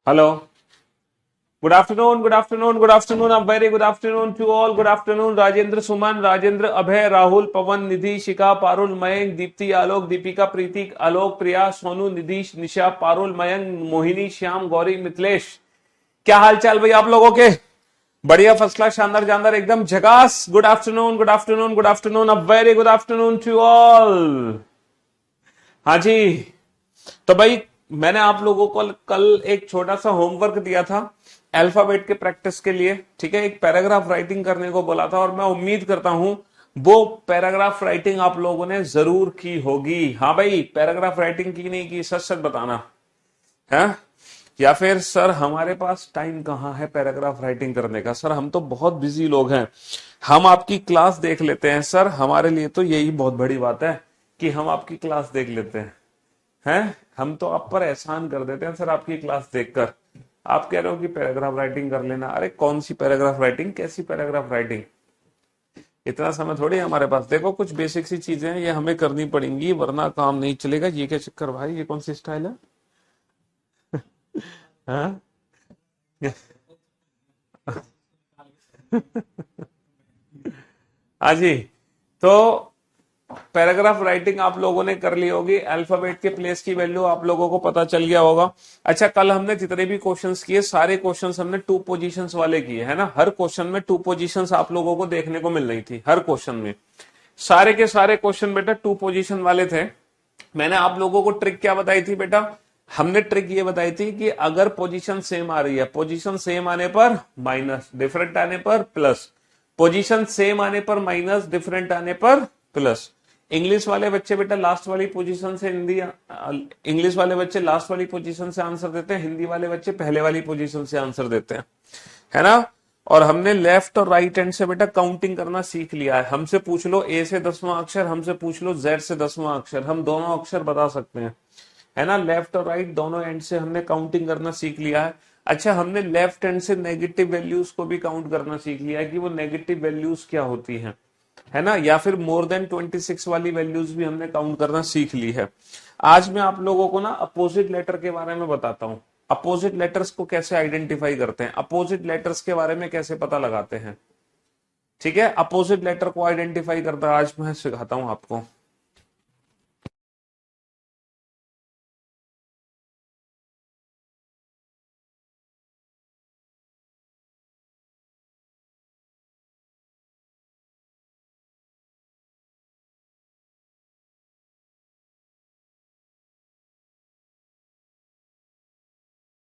Hello. Good afternoon, good afternoon, good afternoon. A very good afternoon to all. Good afternoon, Rajendra Suman, Rajendra Abhay, Rahul, Pawan, Nidhi, Shika, Parul, Mayank, Deepti, Alok, Deepika, Preetik, Alok, Priya, Sonu, Nidhi, Nisha, Parul, Mayank, Mohini, Shyam, Gauri, Mithilesh. क्या हाल चाल भाई आप लोगों के? बढ़िया, first class, शानदार जानदार, एकदम झकास। Good afternoon, good afternoon, good afternoon, a very good afternoon to all. हाँ जी। तो भाई मैंने आप लोगों को कल एक छोटा सा होमवर्क दिया था अल्फाबेट के प्रैक्टिस के लिए। ठीक है, एक पैराग्राफ राइटिंग करने को बोला था और मैं उम्मीद करता हूं वो पैराग्राफ राइटिंग आप लोगों ने जरूर की होगी। हाँ भाई, पैराग्राफ राइटिंग की नहीं की, सच सच बताना है। या फिर सर हमारे पास टाइम कहाँ है पैराग्राफ राइटिंग करने का, सर हम तो बहुत बिजी लोग हैं, हम आपकी क्लास देख लेते हैं। सर हमारे लिए तो यही बहुत बड़ी बात है कि हम आपकी क्लास देख लेते हैं। हम तो आप पर एहसान कर देते हैं सर आपकी क्लास देखकर। आप कह रहे हो कि पैराग्राफ राइटिंग कर लेना, अरे कौन सी पैराग्राफ राइटिंग, कैसी पैराग्राफ राइटिंग, इतना समय थोड़ी है हमारे पास। देखो कुछ बेसिक सी चीजें हैं, ये हमें करनी पड़ेंगी वरना काम नहीं चलेगा। ये क्या चक्कर भाई, ये कौन सी स्टाइल है? हाँ? हाँ जी। तो पैराग्राफ राइटिंग आप लोगों ने कर ली होगी, अल्फाबेट के प्लेस की वैल्यू आप लोगों को पता चल गया होगा। अच्छा, कल हमने जितने भी क्वेश्चंस किए सारे क्वेश्चंस हमने टू पोजीशंस वाले किए है ना। हर क्वेश्चन में टू पोजीशंस आप लोगों को देखने को मिल रही थी, हर क्वेश्चन में। सारे के सारे क्वेश्चन बेटा टू पोजीशन वाले थे। मैंने आप लोगों को ट्रिक क्या बताई थी बेटा? हमने ट्रिक ये बताई थी कि अगर पोजीशन सेम आ रही है, पोजीशन सेम आने पर माइनस, डिफरेंट आने पर प्लस, पोजीशन सेम आने पर माइनस, डिफरेंट आने पर प्लस। इंग्लिश वाले बच्चे बेटा लास्ट वाली पोजीशन से हिंदी, इंग्लिश वाले बच्चे लास्ट वाली पोजीशन से आंसर देते हैं, हिंदी वाले बच्चे पहले वाली पोजीशन से आंसर देते हैं, है ना। और हमने लेफ्ट और राइट हैंड से बेटा काउंटिंग करना सीख लिया है। हमसे पूछ लो ए से 10वां अक्षर, हमसे पूछ लो जेड से 10वां अक्षर, हम दोनों अक्षर बता सकते हैं, है ना। लेफ्ट और राइट दोनों एंड से हमने काउंटिंग करना सीख लिया है। अच्छा, हमने लेफ्ट हैंड से नेगेटिव वैल्यूज को भी काउंट करना सीख लिया है कि वो नेगेटिव वैल्यूज क्या होती हैं, है ना। या फिर मोर देन 26 वाली वैल्यूज भी हमने काउंट करना सीख ली है। आज मैं आप लोगों को ना अपोजिट लेटर के बारे में बताता हूं। अपोजिट लेटर्स को कैसे आइडेंटिफाई करते हैं, अपोजिट लेटर्स के बारे में कैसे पता लगाते हैं। ठीक है, अपोजिट लेटर को आइडेंटिफाई करता आज मैं सिखाता हूं आपको।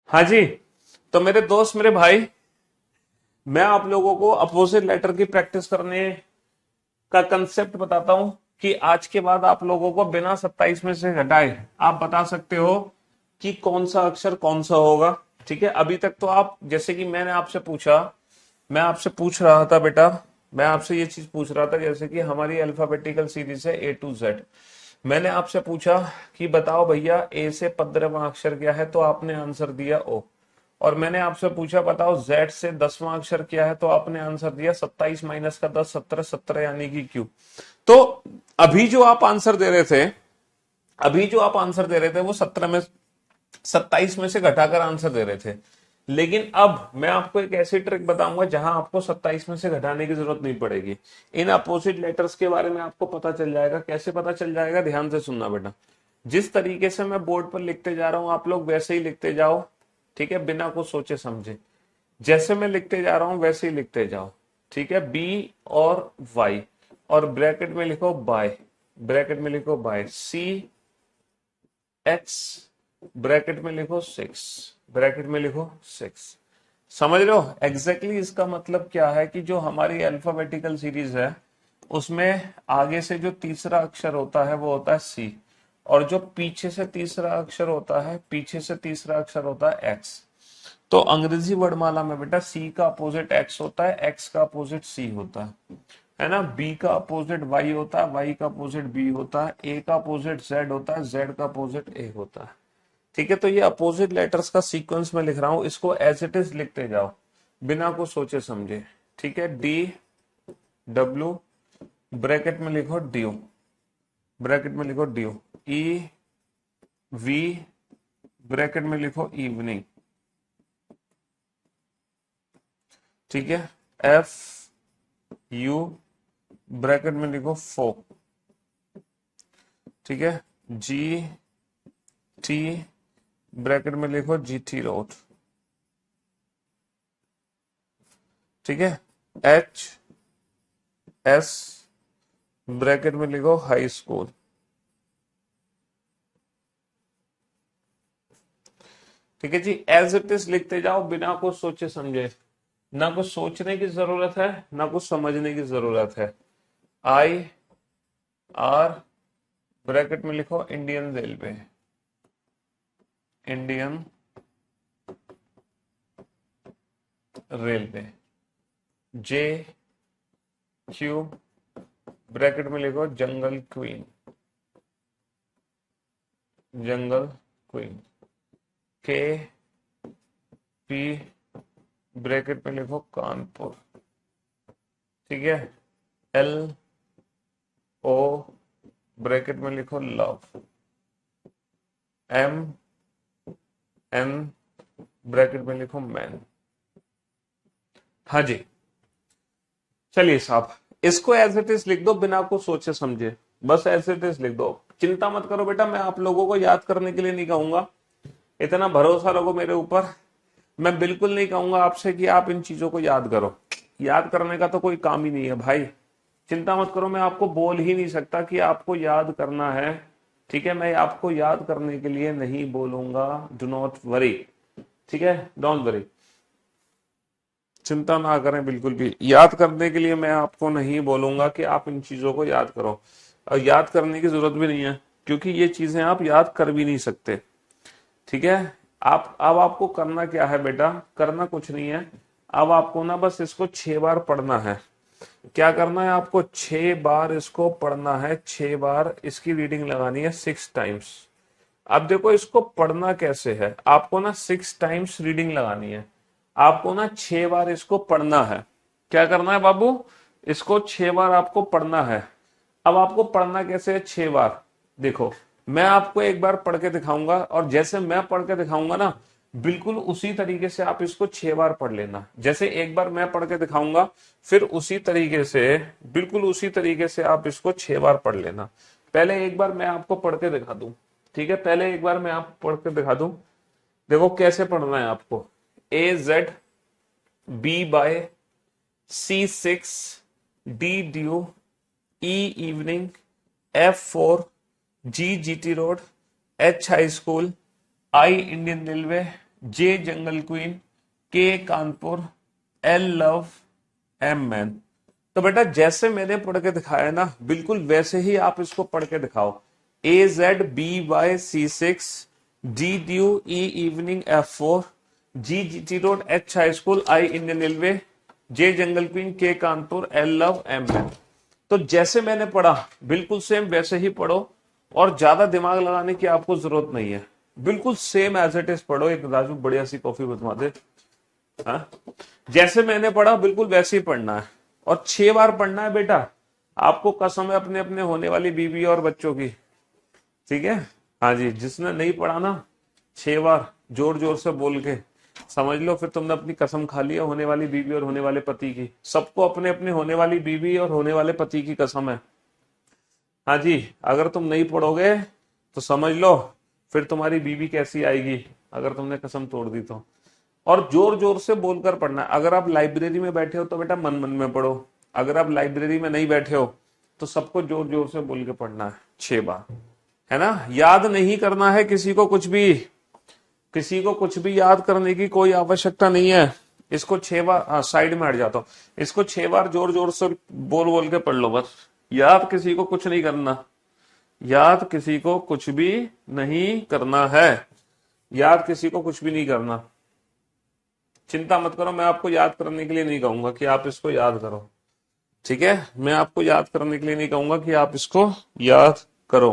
हाँ जी। तो मेरे दोस्त, मेरे भाई, मैं आप लोगों को अपोजिट लेटर की प्रैक्टिस करने का कंसेप्ट बताता हूं कि आज के बाद आप लोगों को बिना 27 में से घटाए आप बता सकते हो कि कौन सा अक्षर कौन सा होगा। ठीक है, अभी तक तो आप, जैसे कि मैंने आपसे पूछा, मैं आपसे पूछ रहा था बेटा, मैं आपसे ये चीज पूछ रहा था जैसे कि हमारी अल्फाबेटिकल सीरीज है ए टू जेड। मैंने आपसे पूछा कि बताओ भैया ए से 15वां अक्षर क्या है, तो आपने आंसर दिया ओ। और मैंने आपसे पूछा बताओ जेड से 10वां अक्षर क्या है, तो आपने आंसर दिया 27 माइनस का 10, 17, 17 यानी कि क्यू। तो अभी जो आप आंसर दे रहे थे, अभी जो आप आंसर दे रहे थे वो 17 में, 27 में से घटाकर आंसर दे रहे थे। लेकिन अब मैं आपको एक ऐसी ट्रिक बताऊंगा जहां आपको 27 में से घटाने की जरूरत नहीं पड़ेगी। इन अपोजिट लेटर्स के बारे में आपको पता चल जाएगा। कैसे पता चल जाएगा, ध्यान से सुनना बेटा। जिस तरीके से मैं बोर्ड पर लिखते जा रहा हूं आप लोग वैसे ही लिखते जाओ, ठीक है, बिना कुछ सोचे समझे। जैसे मैं लिखते जा रहा हूं वैसे ही लिखते जाओ, ठीक है। बी और वाई, और ब्रैकेट में लिखो बाय, ब्रैकेट में लिखो बाय, सी एक्स, ब्रैकेट में लिखो 6, ब्रैकेट में लिखो 6। समझ रहे हो एग्जैक्टली इसका मतलब क्या है कि जो हमारी अल्फाबेटिकल सीरीज है उसमें आगे से जो तीसरा अक्षर होता है वो होता है सी, और जो पीछे से तीसरा अक्षर होता है, पीछे से तीसरा अक्षर होता है एक्स। तो अंग्रेजी वर्णमाला में बेटा सी का अपोजिट एक्स होता है, एक्स का अपोजिट सी होता है ना। बी का अपोजिट वाई होता है, वाई का अपोजिट बी होता है, ए का अपोजिट जेड होता है, जेड का अपोजिट ए होता है। ठीक है, तो ये अपोजिट लेटर्स का सीक्वेंस में लिख रहा हूं, इसको एज इट इज लिखते जाओ बिना कुछ सोचे समझे। ठीक है, डी डब्ल्यू, ब्रैकेट में लिखो ड्यू, ब्रैकेट में लिखो ड्यू, ई वी, ब्रैकेट में लिखो इवनिंग, ठीक है, एफ यू ब्रैकेट में लिखो 4, ठीक है, जी टी ब्रैकेट में लिखो GT रोड, ठीक है, एच एस ब्रैकेट में लिखो हाई स्कूल, ठीक है जी। एज इट इज लिखते जाओ बिना कुछ सोचे समझे, ना कुछ सोचने की जरूरत है ना कुछ समझने की जरूरत है। आई आर ब्रैकेट में लिखो इंडियन रेलवे, इंडियन रेलवे, जे क्यू ब्रैकेट में लिखो जंगल क्वीन, जंगल क्वीन, के पी ब्रैकेट में लिखो कानपुर, ठीक है, एल ओ ब्रैकेट में लिखो लव, एम एन ब्रैकेट में लिखो मैन। हाँ जी, चलिए साहब इसको एज इट इज लिख दो बिना कुछ सोचे समझे, बस एज इट इज लिख दो। चिंता मत करो बेटा, मैं आप लोगों को याद करने के लिए नहीं कहूंगा, इतना भरोसा रखो मेरे ऊपर। मैं बिल्कुल नहीं कहूंगा आपसे कि आप इन चीजों को याद करो, याद करने का तो कोई काम ही नहीं है भाई। चिंता मत करो, मैं आपको बोल ही नहीं सकता कि आपको याद करना है, ठीक है, मैं आपको याद करने के लिए नहीं बोलूंगा। डू नॉट वरी, ठीक है, डोंट वरी, चिंता ना करें बिल्कुल भी। याद करने के लिए मैं आपको नहीं बोलूंगा कि आप इन चीजों को याद करो, और याद करने की जरूरत भी नहीं है क्योंकि ये चीजें आप याद कर भी नहीं सकते, ठीक है। आप अब आपको करना क्या है बेटा, करना कुछ नहीं है, अब आपको ना बस इसको 6 बार पढ़ना है। क्या करना है आपको, 6 बार इसको पढ़ना है, 6 बार इसकी रीडिंग लगानी है 6 टाइम्स। अब देखो इसको पढ़ना कैसे है, आपको ना 6 टाइम्स रीडिंग लगानी है, आपको ना 6 बार इसको पढ़ना है। क्या करना है बाबू, इसको 6 बार आपको पढ़ना है। अब आपको पढ़ना कैसे है 6 बार, देखो मैं आपको एक बार पढ़ के दिखाऊंगा और जैसे मैं पढ़ के दिखाऊंगा ना बिल्कुल उसी तरीके से आप इसको 6 बार पढ़ लेना। जैसे एक बार मैं पढ़ के दिखाऊंगा फिर उसी तरीके से, बिल्कुल उसी तरीके से आप इसको 6 बार पढ़ लेना। पहले एक बार मैं आपको पढ़ के दिखा दूं, ठीक है, पहले एक बार मैं आपको पढ़ के दिखा दूं। देखो कैसे पढ़ना है आपको, AZ B by C6 D dew E evening F4 G GT road H high school I Indian railway J jungle queen K Kanpur L love M man. तो बेटा जैसे मैंने पढ़ के दिखाया ना बिल्कुल वैसे ही आप इसको पढ़ के दिखाओ। AZ B by C6 D dew E evening F4 G GT road H high school I Indian railway J jungle queen K Kanpur L love M man. तो जैसे मैंने पढ़ा बिल्कुल सेम वैसे ही पढ़ो और ज्यादा दिमाग लगाने की आपको जरूरत नहीं है, बिल्कुल सेम एज इट इज पढ़ो। एक राजू बढ़िया सी कॉफी बनवा दे। हाँ? जैसे मैंने पढ़ा बिल्कुल वैसे ही पढ़ना है और 6 बार पढ़ना है बेटा, आपको कसम है अपने अपने होने वाली बीवी और बच्चों की, ठीक है। हाँ जी, जिसने नहीं पढ़ा ना 6 बार जोर जोर से बोल के समझ लो फिर तुमने अपनी कसम खा ली है होने वाली बीवी और होने वाले पति की। सबको अपने अपने होने वाली बीवी और होने वाले पति की कसम है। हाँ जी, अगर तुम नहीं पढ़ोगे तो समझ लो फिर तुम्हारी बीवी कैसी आएगी अगर तुमने कसम तोड़ दी तो। और जोर जोर से बोलकर पढ़ना है। अगर आप लाइब्रेरी में बैठे हो तो बेटा मन मन में पढ़ो, अगर आप लाइब्रेरी में नहीं बैठे हो तो सबको जोर जोर से बोल के पढ़ना है 6 बार, है ना। याद नहीं करना है किसी को कुछ भी, किसी को कुछ भी याद करने की कोई आवश्यकता नहीं है। इसको 6 बार, हाँ साइड में हट जाता हूं, इसको 6 बार जोर जोर से बोल बोल के पढ़ लो बस। याद किसी को कुछ नहीं करना, याद किसी को कुछ भी नहीं करना है, याद किसी को कुछ भी नहीं करना। चिंता मत करो, मैं आपको याद करने के लिए नहीं कहूंगा कि आप इसको याद करो, ठीक है, मैं आपको याद करने के लिए नहीं कहूंगा कि आप इसको याद करो,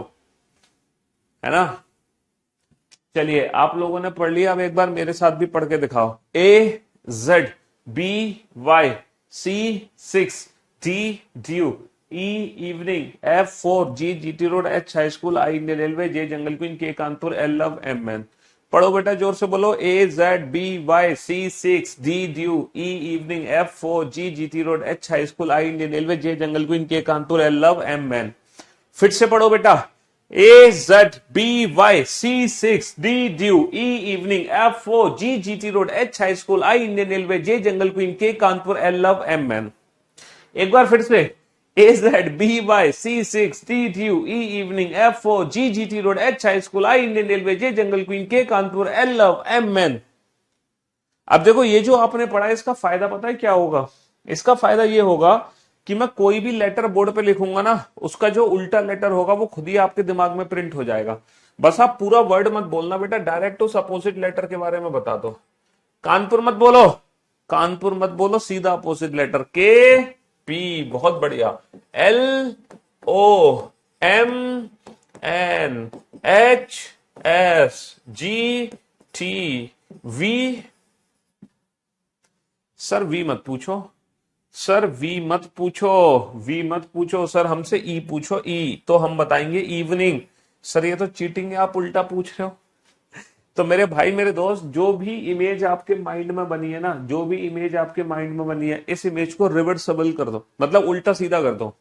है ना। चलिए आप लोगों ने पढ़ लिया, अब एक बार मेरे साथ भी पढ़ के दिखाओ। AZ B Y C6D due E evening F4 G GT road H high school I Indian railway J jungle queen K Kanpur L love M man. पढ़ो बेटा जोर से बोलो। A Z B Y C6 D dew E evening F4 G GT road H high school I Indian railway J jungle queen K Kanpur L love M man. फिर से पढ़ो बेटा। A Z B Y C6 D dew E evening F4 G GT road H high school I Indian railway J jungle queen K Kanpur L love M man. एक बार फिर से। A Z B Y C6 D dew E evening F4 G GT road H high school I Indian railway J jungle queen K Kanpur L love M man. अब देखो ये जो आपने पढ़ा है इसका फायदा पता है क्या होगा? इसका फायदा ये होगा कि मैं कोई भी लेटर बोर्ड पे लिखूंगा ना, उसका जो उल्टा लेटर होगा वो खुद ही आपके दिमाग में प्रिंट हो जाएगा। बस आप पूरा वर्ड मत बोलना बेटा, डायरेक्ट उस अपोजिट लेटर के बारे में बता दो। कानपुर मत बोलो, कानपुर मत बोलो, सीधा अपोजिट लेटर के पी। बहुत बढ़िया। LOMNHSGTV। सर वी मत पूछो, सर वी मत पूछो, वी मत पूछो सर, हमसे ई पूछो। ई तो हम बताएंगे इवनिंग। सर ये तो चीटिंग है, आप उल्टा पूछ रहे हो। तो मेरे भाई मेरे दोस्त, जो भी इमेज आपके माइंड में बनी है ना, जो भी इमेज आपके माइंड में बनी है, इस इमेज को रिवर्सिबल कर दो, मतलब उल्टा सीधा कर दो।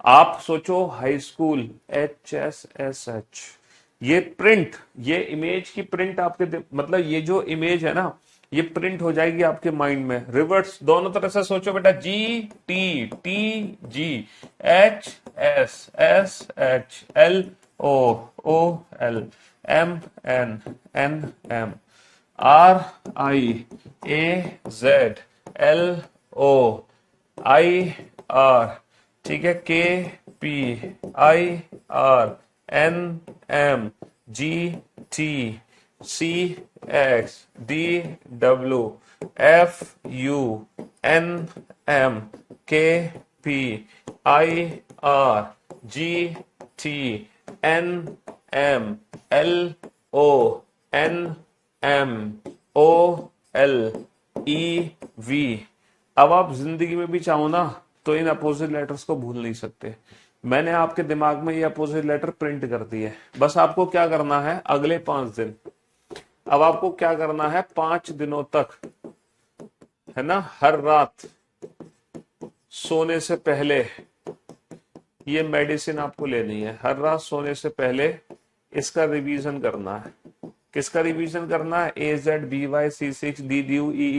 आप सोचो हाई स्कूल HSSH, ये प्रिंट, ये इमेज की प्रिंट आपके मतलब ये जो इमेज है ना, ये प्रिंट हो जाएगी आपके माइंड में। रिवर्स दोनों तरह से सोचो बेटा। GTTGHSSHLOOLMNR, ठीक है, KPIRNMGTCXDW अब आप जिंदगी में भी चाहो ना तो इन अपोजिट लेटर्स को भूल नहीं सकते। मैंने आपके दिमाग में ये अपोजिट लेटर प्रिंट कर दिए। बस आपको क्या करना है अगले 5 दिन, अब आपको क्या करना है 5 दिनों तक, है ना, हर रात सोने से पहले ये मेडिसिन आपको लेनी है। हर रात सोने से पहले इसका रिवीजन करना है। किसका रिवीजन करना है? AZBYC6D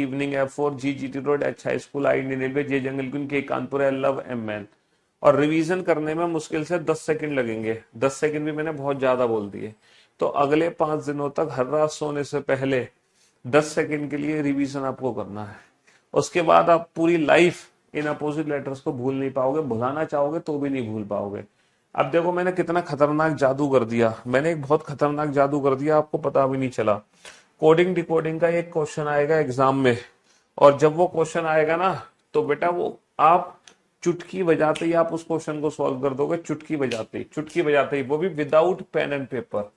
evening F4 G GT road H high school I Indian railway J jungle queen K Kanpur L love M man. और रिवीजन करने में मुश्किल से 10 सेकंड लगेंगे। 10 सेकंड भी मैंने बहुत ज्यादा बोल दिए। तो अगले 5 दिनों तक हर रात सोने से पहले 10 सेकंड के लिए रिवीजन आपको करना है। उसके बाद आप पूरी लाइफ इन अपोजिट लेटर्स को भूल नहीं पाओगे, भुलाना चाहोगे तो भी नहीं भूल पाओगे। अब देखो मैंने कितना खतरनाक जादू कर दिया, मैंने एक बहुत खतरनाक जादू कर दिया, आपको पता भी नहीं चला। कोडिंग डिकोडिंग का एक क्वेश्चन आएगा एग्जाम में, और जब वो क्वेश्चन आएगा ना तो बेटा वो आप चुटकी बजाते ही आप उस क्वेश्चन को सॉल्व कर दोगे। चुटकी बजाते ही, चुटकी बजाते ही, वो भी without pen and paper.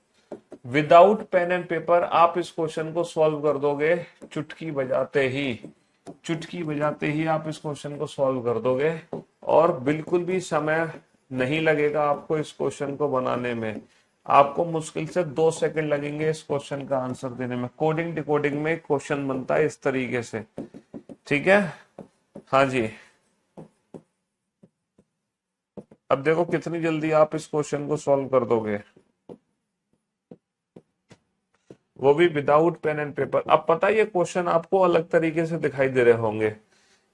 Without pen and paper आप इस क्वेश्चन को सॉल्व कर दोगे। चुटकी बजाते ही, चुटकी बजाते ही आप इस क्वेश्चन को सॉल्व कर दोगे, और बिल्कुल भी समय नहीं लगेगा आपको इस क्वेश्चन को बनाने में। आपको मुश्किल से 2 सेकंड लगेंगे इस क्वेश्चन का आंसर देने में। कोडिंग डिकोडिंग में क्वेश्चन बनता है इस तरीके से, ठीक है। हाँ जी, अब देखो कितनी जल्दी आप इस क्वेश्चन को सॉल्व कर दोगे, वो भी विदाउट पेन एंड पेपर। अब पता है ये क्वेश्चन आपको अलग तरीके से दिखाई दे रहे होंगे।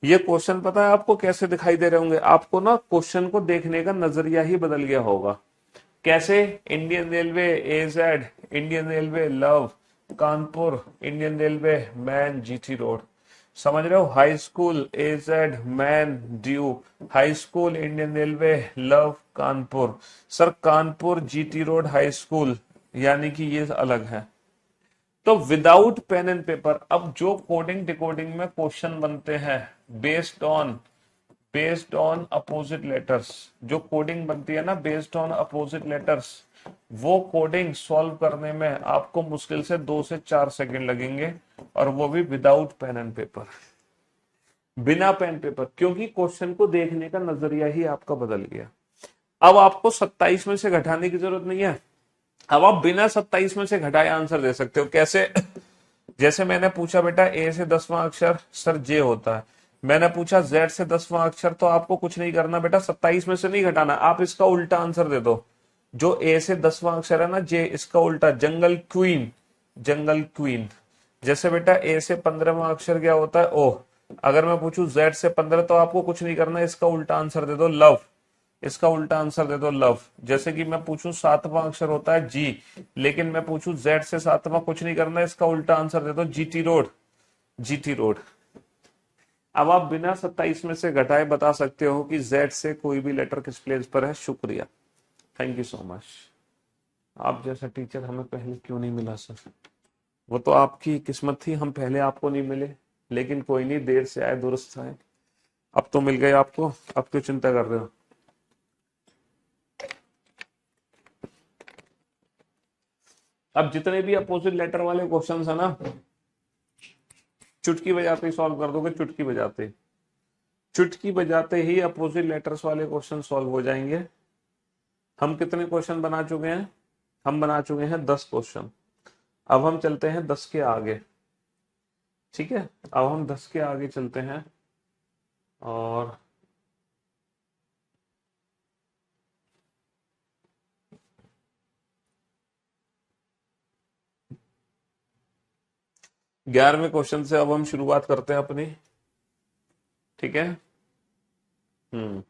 ये क्वेश्चन पता है आपको कैसे दिखाई दे रहे होंगे? आपको ना क्वेश्चन को देखने का नजरिया ही बदल गया होगा। कैसे? Indian railway AZ, Indian railway love, Kanpur Indian railway man GT road. समझ रहे हो? High school AZ man due, high school Indian railway love Kanpur. Sir Kanpur GT road high school, यानी कि ये अलग है। तो विदाउट पेन एंड पेपर अब जो कोडिंग डिकोडिंग में क्वेश्चन बनते हैं बेस्ड ऑन अपोजिट लेटर्स, जो कोडिंग बनती है ना बेस्ड ऑन अपोजिट लेटर्स, वो कोडिंग सॉल्व करने में आपको मुश्किल से 2 से 4 सेकंड लगेंगे, और वो भी विदाउट पेन एंड पेपर, बिना पेन पेपर, क्योंकि क्वेश्चन को देखने का नजरिया ही आपका बदल गया। अब आपको 27 में से घटाने की जरूरत नहीं है, अब आप बिना 27 में से घटाए आंसर दे सकते हो। कैसे? जैसे मैंने पूछा बेटा ए से 10वां अक्षर सर जे होता है, मैंने पूछा जेड से 10वां अक्षर, तो आपको कुछ नहीं करना बेटा, 27 में से नहीं घटाना, आप इसका उल्टा आंसर दे दो। जो ए से 10वां अक्षर है ना जे, इसका उल्टा जंगल क्वीन, जंगल क्वीन। जैसे बेटा ए से 15वां अक्षर क्या होता है? ओ। अगर मैं पूछूं जेड से 15, तो आपको कुछ नहीं करना, इसका उल्टा आंसर दे दो लव, इसका उल्टा आंसर दे दो लव। जैसे कि मैं पूछूं 7वां अक्षर होता है जी, लेकिन मैं पूछूं जेड से 7वां, कुछ नहीं करना, इसका उल्टा आंसर दे दो जीटी रोड, जीटी रोड। अब आप बिना 27 में से घटाए बता सकते हो कि जेड से कोई भी लेटर किस प्लेस पर है। शुक्रिया, थैंक यू सो मच। आप जैसा टीचर हमें पहले क्यों नहीं मिला सर? वो तो आपकी किस्मत थी, हम पहले आपको नहीं मिले, लेकिन कोई नहीं, देर से आए दुरुस्त आए, अब तो मिल गए आपको, अब क्यों चिंता कर रहे हो? अब जितने भी अपोजिट लेटर वाले क्वेश्चंस है ना, चुटकी बजाते ही सॉल्व कर दोगे, चुटकी बजाते, चुटकी बजाते ही अपोजिट लेटर्स वाले क्वेश्चन सॉल्व हो जाएंगे। हम कितने क्वेश्चन बना चुके हैं? हम बना चुके हैं 10 क्वेश्चन। अब हम चलते हैं 10 के आगे, ठीक है? अब हम 10 के आगे चलते हैं और ग्यारहवें क्वेश्चन से अब हम शुरुआत करते हैं अपनी, ठीक है? हम्म,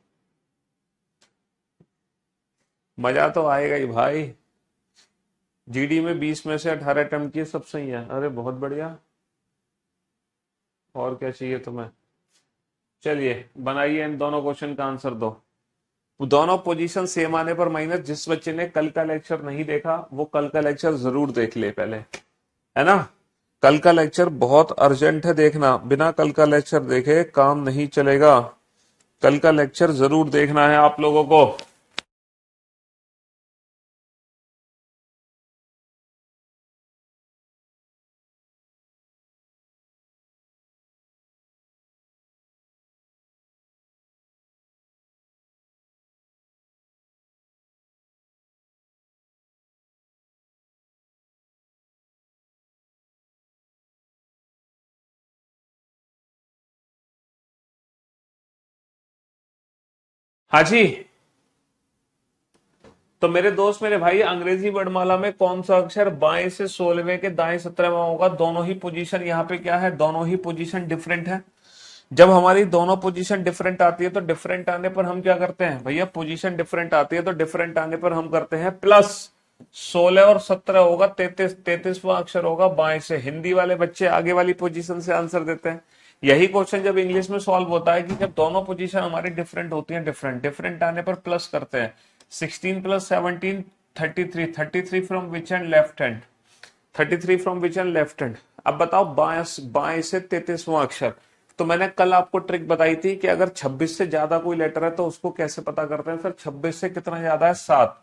मजा तो आएगा ही भाई। जीडी में 20 में से 18 अटेम्प्ट किए, सब सही है, अरे बहुत बढ़िया। और क्या चाहिए तुम्हें? चलिए बनाइए, इन दोनों क्वेश्चन का आंसर दो। दोनों पोजीशन सेम आने पर माइनस। जिस बच्चे ने कल का लेक्चर नहीं देखा वो कल का लेक्चर जरूर देख ले पहले, है ना? कल का लेक्चर बहुत अर्जेंट है देखना, बिना कल का लेक्चर देखे काम नहीं चलेगा। कल का लेक्चर जरूर देखना है आप लोगों को। हाँ जी, तो मेरे दोस्त मेरे भाई, अंग्रेजी वर्णमाला में कौन सा अक्षर बाएं से 16वें के दाएं 17वां होगा? दोनों ही पोजीशन यहाँ पे क्या है, दोनों ही पोजीशन डिफरेंट है। जब हमारी दोनों पोजीशन डिफरेंट आती है तो डिफरेंट आने पर हम क्या करते हैं भैया? पोजीशन डिफरेंट आती है तो डिफरेंट आने पर हम करते हैं प्लस। 16 और 17 होगा 33, 33वां अक्षर होगा बाएं से। हिंदी वाले बच्चे आगे वाली पोजीशन से आंसर देते हैं। यही क्वेश्चन जब इंग्लिश में सॉल्व होता है कि जब दोनों पोजीशन हमारी डिफरेंट होती हैं, डिफरेंट डिफरेंट आने पर प्लस करते हैं। 16 plus 17 33, 33 from which end left hand, 33 from which end left hand. अब बताओ बाएं बाएं से 33वां अक्षर। तो मैंने कल आपको ट्रिक बताई थी कि अगर 26 से ज्यादा कोई लेटर है तो उसको कैसे पता करते हैं? सर 26 से कितना ज्यादा है? 7।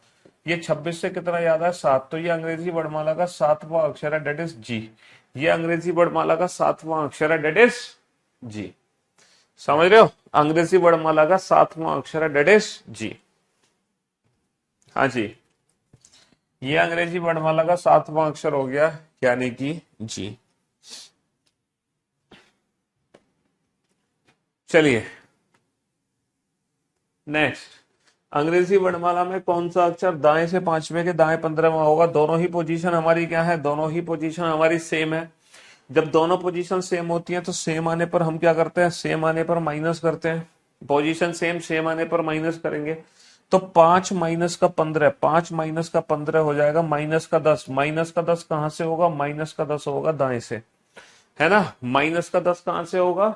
ये 26 से कितना ज्यादा है? 7। तो ये अंग्रेजी वर्णमाला का 7वां अक्षर है, डेट इज जी। ये अंग्रेजी वर्णमाला का 7वां अक्षर है, डेट इज जी। समझ रहे हो? अंग्रेजी वर्णमाला का 7वां अक्षर है, डेट इज जी। हाँ जी, ये अंग्रेजी वर्णमाला का 7वां अक्षर हो गया, यानी कि जी। चलिए नेक्स्ट, अंग्रेजी वर्णमाला में कौन सा अक्षर दाएं से 5वें के दाएं 15वां होगा? दोनों ही पोजीशन हमारी क्या है? दोनों ही पोजीशन हमारी सेम है। जब दोनों पोजीशन सेम होती हैं तो सेम आने पर हम क्या करते हैं? सेम आने पर माइनस करते हैं। पोजीशन सेम, सेम आने पर माइनस करेंगे। तो 5 माइनस का 15, 5 माइनस का 15 हो जाएगा माइनस का 10। माइनस का 10 कहां से होगा? माइनस का 10 होगा दाएं से, है ना? माइनस का 10 कहां से होगा?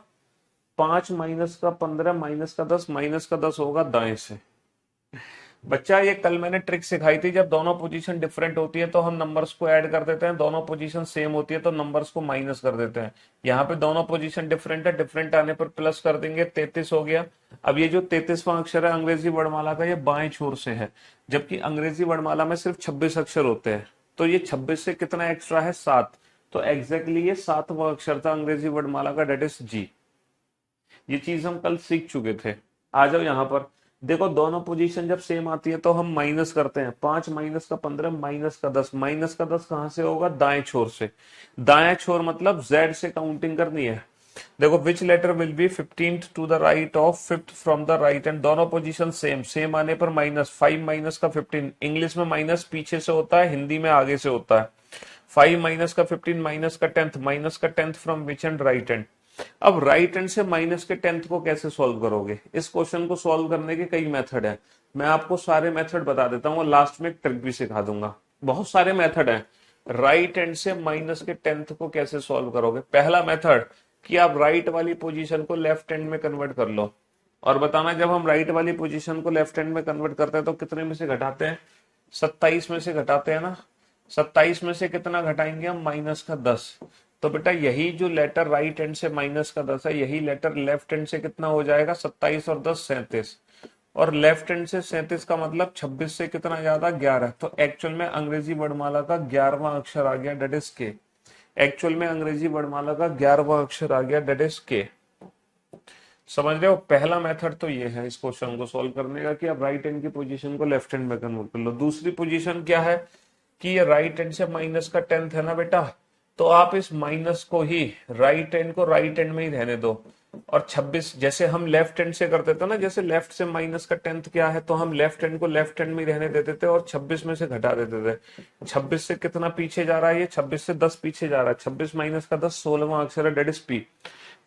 5 माइनस का 15 माइनस का 10, माइनस का 10 होगा दाएं से। बच्चा ये कल मैंने ट्रिक सिखाई थी, जब दोनों पोजीशन डिफरेंट होती है तो हम नंबर्स को ऐड कर देते हैं, दोनों पोजीशन सेम होती है तो नंबर्स को माइनस कर देते हैं। यहाँ पे दोनों पोजीशन डिफरेंट है, डिफरेंट आने पर प्लस कर देंगे, 33 हो गया। अब ये जो 33वां अक्षर है अंग्रेजी वर्णमाला का, ये बाएं छोर से है, जबकि अंग्रेजी वर्णमाला में सिर्फ 26 अक्षर होते हैं। तो ये 26 से कितना एक्स्ट्रा है? 7। तो एग्जैक्टली ये 7वां अक्षर था अंग्रेजी वर्णमाला का, डेट इज जी। ये चीज हम कल सीख चुके थे। आ जाओ यहाँ पर, देखो दोनों पोजीशन जब सेम आती है तो हम माइनस करते हैं, 5 माइनस का 15 माइनस का 10, माइनस का 10 कहां से होगा, दाएं छोर से। दाएं छोर मतलब जेड से काउंटिंग करनी है। देखो which letter will be 15th to the right of 5th from the right end, दोनों पोजीशन सेम, सेम आने पर माइनस, 5 माइनस का 15, इंग्लिश में माइनस पीछे से होता है, हिंदी में आगे से होता है। 5 माइनस का 15 माइनस का 10th, माइनस का 10th from which and, right and. अब राइट हैंड से माइनस के 10th को कैसे सॉल्व करोगे, इस क्वेश्चन को सॉल्व करने के कई मेथड है। मैं आपको सारे मेथड बता देता हूँ और लास्ट में एक ट्रिक भी सिखा दूंगा। बहुत सारे मेथड हैं। राइट हैंड से माइनस के 10th को कैसे सॉल्व करोगे, पहला मेथड कि आप राइट वाली पोजीशन को लेफ्ट हैंड में कन्वर्ट कर लो, और बताना जब हम राइट वाली पोजीशन को लेफ्ट हैंड में कन्वर्ट करते हैं तो कितने में से घटाते हैं, 27 में से घटाते हैं ना। 27 में से कितना घटाएंगे हम, माइनस का 10। तो बेटा यही जो लेटर राइट हैंड से माइनस का 10 है, यही लेटर लेफ्ट हैंड से कितना हो जाएगा, 27 और 10 37, और लेफ्ट हैंड से 37 का मतलब 26 से कितना ज्यादा, 11। तो एक्चुअल में अंग्रेजी वर्णमाला का 11वां अक्षर आ गया, डेट इज के। एक्चुअल में अंग्रेजी वर्णमाला का 11वां अक्षर आ गया, डेट इज के। समझ रहे हो, पहला मेथड तो ये है इस क्वेश्चन को सॉल्व करने का कि आप राइट हैंड की पोजीशन को लेफ्ट हैंड में कन्वर्ट कर लो। दूसरी पोजीशन क्या है कि ये राइट हैंड से माइनस का 10th है ना बेटा, तो आप इस माइनस को ही राइट हैंड को राइट हैंड में ही रहने दो, और 26 जैसे हम लेफ्ट हैंड से करते थे ना, जैसे लेफ्ट से माइनस का 10th क्या है, तो हम लेफ्ट हैंड को लेफ्ट हैंड में ही रहने देते थे और 26 में से घटा देते थे। 26 से कितना पीछे जा रहा है, ये 26 से 10 पीछे जा रहा है, 26 माइनस का 10 16वां अक्षर है, डेट इज पी।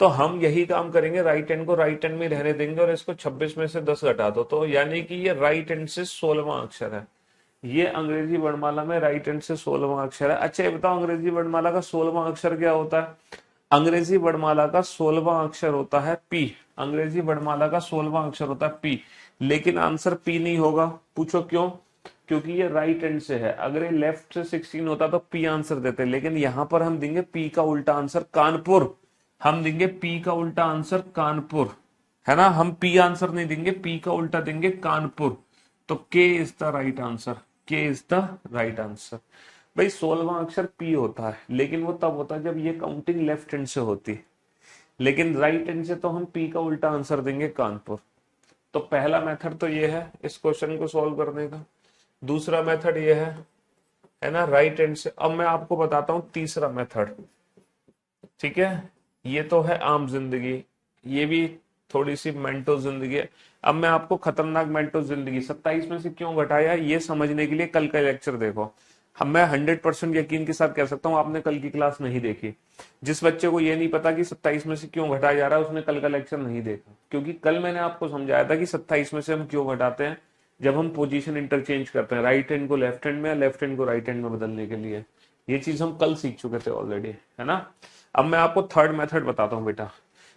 तो हम यही काम करेंगे, राइट हैंड को राइट हैंड में रहने देंगे और इसको 26 में से 10 घटा दो, तो यानी कि ये राइट हैंड से 16वां अक्षर है। ये अंग्रेजी वर्णमाला में राइट हैंड से 16वां अक्षर है। अच्छा ये बताओ अंग्रेजी वर्णमाला का 16वां अक्षर क्या होता है, अंग्रेजी वर्णमाला का 16वां अक्षर होता है पी। अंग्रेजी वर्णमाला का 16वां अक्षर होता है पी, लेकिन आंसर पी नहीं होगा। पूछो क्यों, क्योंकि ये राइट हैंड से है। अगर ये लेफ्ट से 16 होता तो पी आंसर देते, लेकिन यहां पर हम देंगे पी का उल्टा आंसर कानपुर। हम देंगे पी का उल्टा आंसर कानपुर, है ना। हम पी आंसर नहीं देंगे, पी का उल्टा देंगे कानपुर। तो के इज द राइट आंसर, के इज द राइट आंसर। भाई 16वां अक्षर पी होता है, लेकिन वो तब होता है जब ये काउंटिंग लेफ्ट हैंड से होती, लेकिन राइट हैंड से तो हम पी का उल्टा आंसर देंगे कानपुर। तो पहला मेथड तो ये है इस क्वेश्चन को सॉल्व करने का। दूसरा मेथड ये है ना, राइट हैंड से। अब मैं आपको बताता हूं तीसरा मेथड, ठीक है। ये तो है आम जिंदगी, ये भी थोड़ी सी मेंटो जिंदगी है। अब मैं आपको खतरनाक मेंटो जिंदगी 27 में से क्यों घटाया ये समझने के लिए कल का लेक्चर देखो। हम मैं 100% यकीन के साथ कह सकता हूं आपने कल की क्लास नहीं देखी। जिस बच्चे को ये नहीं पता कि 27 में से क्यों घटाया जा रहा है उसने कल का लेक्चर नहीं देखा, क्योंकि कल मैंने आपको समझाया था कि 27 में से हम क्यों घटाते हैं, जब हम पोजीशन इंटरचेंज करते हैं राइट हैंड को लेफ्ट हैंड में या लेफ्ट हैंड को राइट हैंड में बदलने के लिए। ये चीज हम कल सीख चुके थे ऑलरेडी, है ना। अब मैं आपको थर्ड मेथड बताता हूं बेटा।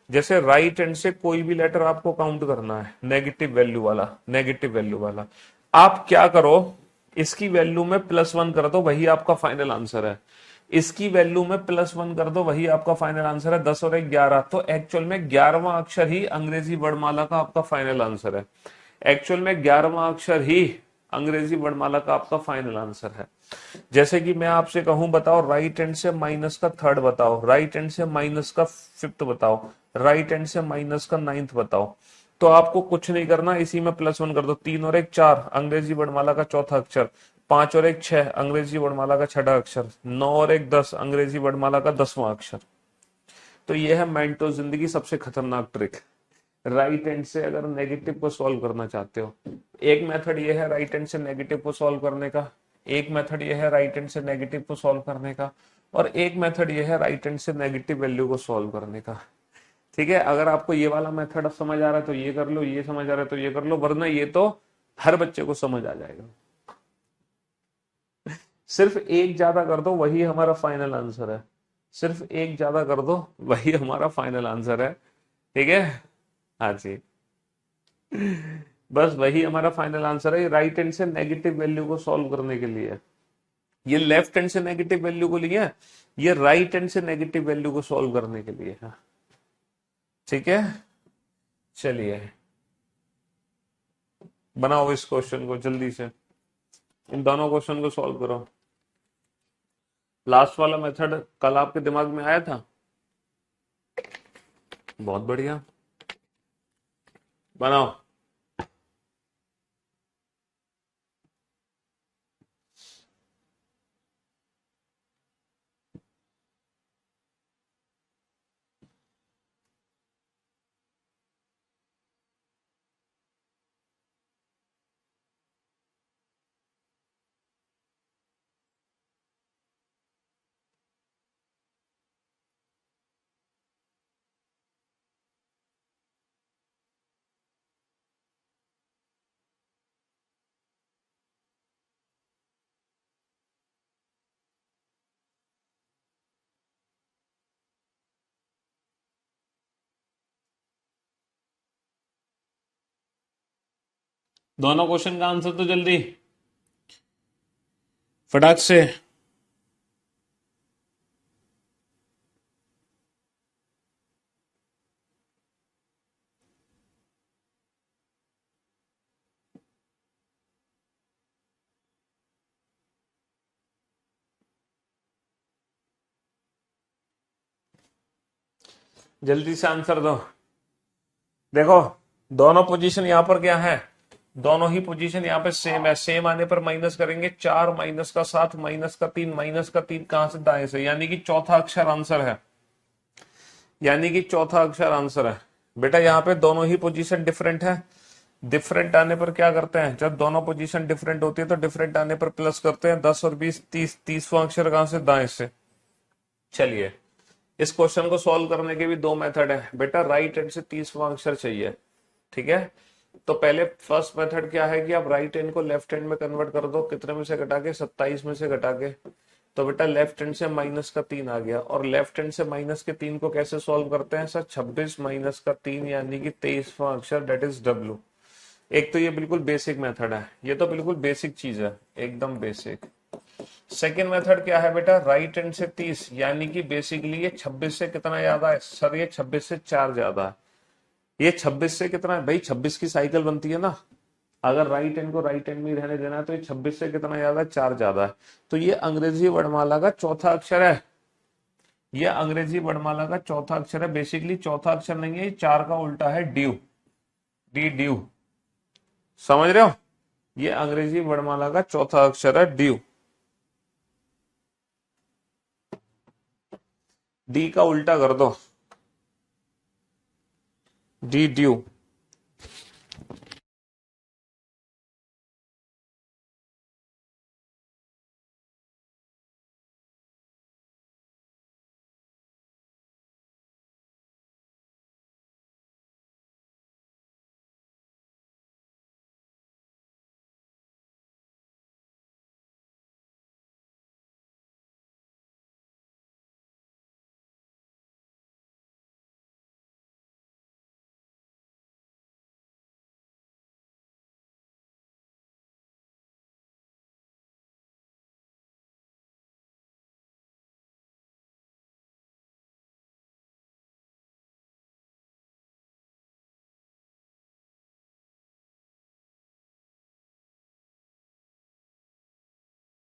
जैसे राइट हैंड से कोई भी लेटर आपको काउंट करना है, नेगेटिव वैल्यू वाला, नेगेटिव वैल्यू वाला, आप क्या करो, इसकी वैल्यू में +1 कर दो, वही आपका फाइनल आंसर है। इसकी वैल्यू में +1 कर दो, वही आपका फाइनल आंसर है। 10 और 1 11, तो एक्चुअल में 11वां अक्षर ही अंग्रेजी वर्णमाला का आपका फाइनल आंसर है। एक्चुअल में 11वां अक्षर ही अंग्रेजी वर्णमाला का आपका फाइनल आंसर है। जैसे कि मैं आपसे कहूं बताओ राइट हैंड से माइनस का 3rd बताओ, राइट हैंड से माइनस का 5th बताओ, राइट हैंड से माइनस का 9th बताओ, तो आपको कुछ नहीं करना, इसी में +1 कर दो। 3 और 1 4 अंग्रेजी वर्णमाला का चौथा अक्षर, 5 और 1 6 अंग्रेजी वर्णमाला का छठा अक्षर, 9 और 1 10 अंग्रेजी वर्णमाला का 10वां अक्षर। तो यह है मेंटो जिंदगी सबसे खतरनाक ट्रिक। राइट हैंड से अगर नेगेटिव को सॉल्व करना चाहते हो, एक मेथड ये है राइट हैंड से नेगेटिव को सॉल्व करने का, एक मेथड ये है राइट हैंड से नेगेटिव को सॉल्व करने का, और एक मेथड ये है राइट हैंड से नेगेटिव वैल्यू को सॉल्व करने का। ठीक है, अगर आपको ये वाला मेथड समझ आ रहा है तो ये कर लो, ये समझ आ रहा है तो ये कर लो, वरना ये तो हर बच्चे को समझ आ जाएगा। सिर्फ एक ज्यादा कर दो वही हमारा फाइनल आंसर है, सिर्फ एक ज्यादा कर दो वही हमारा फाइनल आंसर है। ठीक है, हाँ जी, बस वही हमारा फाइनल आंसर है। राइट हैंड से नेगेटिव वैल्यू को सॉल्व करने के लिए, ये लेफ्ट हैंड से नेगेटिव वैल्यू को लिया, ये राइट हैंड से नेगेटिव वैल्यू को सॉल्व करने के लिए है। ठीक है, चलिए बनाओ इस क्वेश्चन को जल्दी से, इन दोनों क्वेश्चन को सॉल्व करो। लास्ट वाला मेथड कल आपके दिमाग में आया था, बहुत बढ़िया, बनाओ। दोनों क्वेश्चन का आंसर तो जल्दी फटाक से। जल्दी से आंसर दो। देखो दोनों पोजीशन यहां पर क्या है, दोनों ही पोजीशन यहाँ पे सेम है। सेम आने पर माइनस करेंगे 4 माइनस का 7 माइनस का 3 माइनस का 3 कहां से, दाएं से, यानी कि चौथा अक्षर आंसर है, यानी कि चौथा अक्षर आंसर है। बेटा यहाँ पे दोनों ही पोजीशन डिफरेंट है। डिफरेंट आने पर क्या करते हैं, जब दोनों पोजीशन डिफरेंट होती है तो डिफरेंट आने पर प्लस करते हैं। 10 और 20 30, 30वां अक्षर कहां से, दाएं से। चलिए इस क्वेश्चन को सॉल्व करने के भी दो मेथड है बेटा। राइट हैंड से 30वां अक्षर चाहिए, ठीक है। तो पहले फर्स्ट मेथड क्या है कि आप राइट हैंड को लेफ्ट हैंड में कन्वर्ट कर दो। कितने में से घटा के, 27 में से घटा के। तो बेटा लेफ्ट हैंड से माइनस का 3 आ गया। और लेफ्ट हैंड से माइनस के 3 को कैसे सॉल्व करते हैं सर, 26 माइनस का 3 यानी कि 23वां अक्षर, डेट इज डब्ल्यू। एक तो ये बिल्कुल बेसिक मेथड है, ये तो बिल्कुल बेसिक चीज है, एकदम बेसिक। सेकेंड मेथड क्या है बेटा, राइट हैंड से 30, यानी कि बेसिकली ये 26 से कितना ज्यादा है सर, ये 26 से 4 ज्यादा है। ये 26 से कितना है भाई, 26 की साइकिल बनती है ना। अगर राइट हैंड को राइट हैंड में रहने देना है तो ये 26 से कितना ज्यादा है, 4 ज्यादा है। तो ये अंग्रेजी वर्णमाला का चौथा अक्षर है। ये अंग्रेजी वर्णमाला का चौथा अक्षर है। बेसिकली चौथा अक्षर नहीं है, ये 4 का उल्टा है, ड्यू, डी ड्यू। समझ रहे हो, ये अंग्रेजी वर्णमाला का चौथा अक्षर है, ड्यू। डी का उल्टा कर दो, डी ड्यू।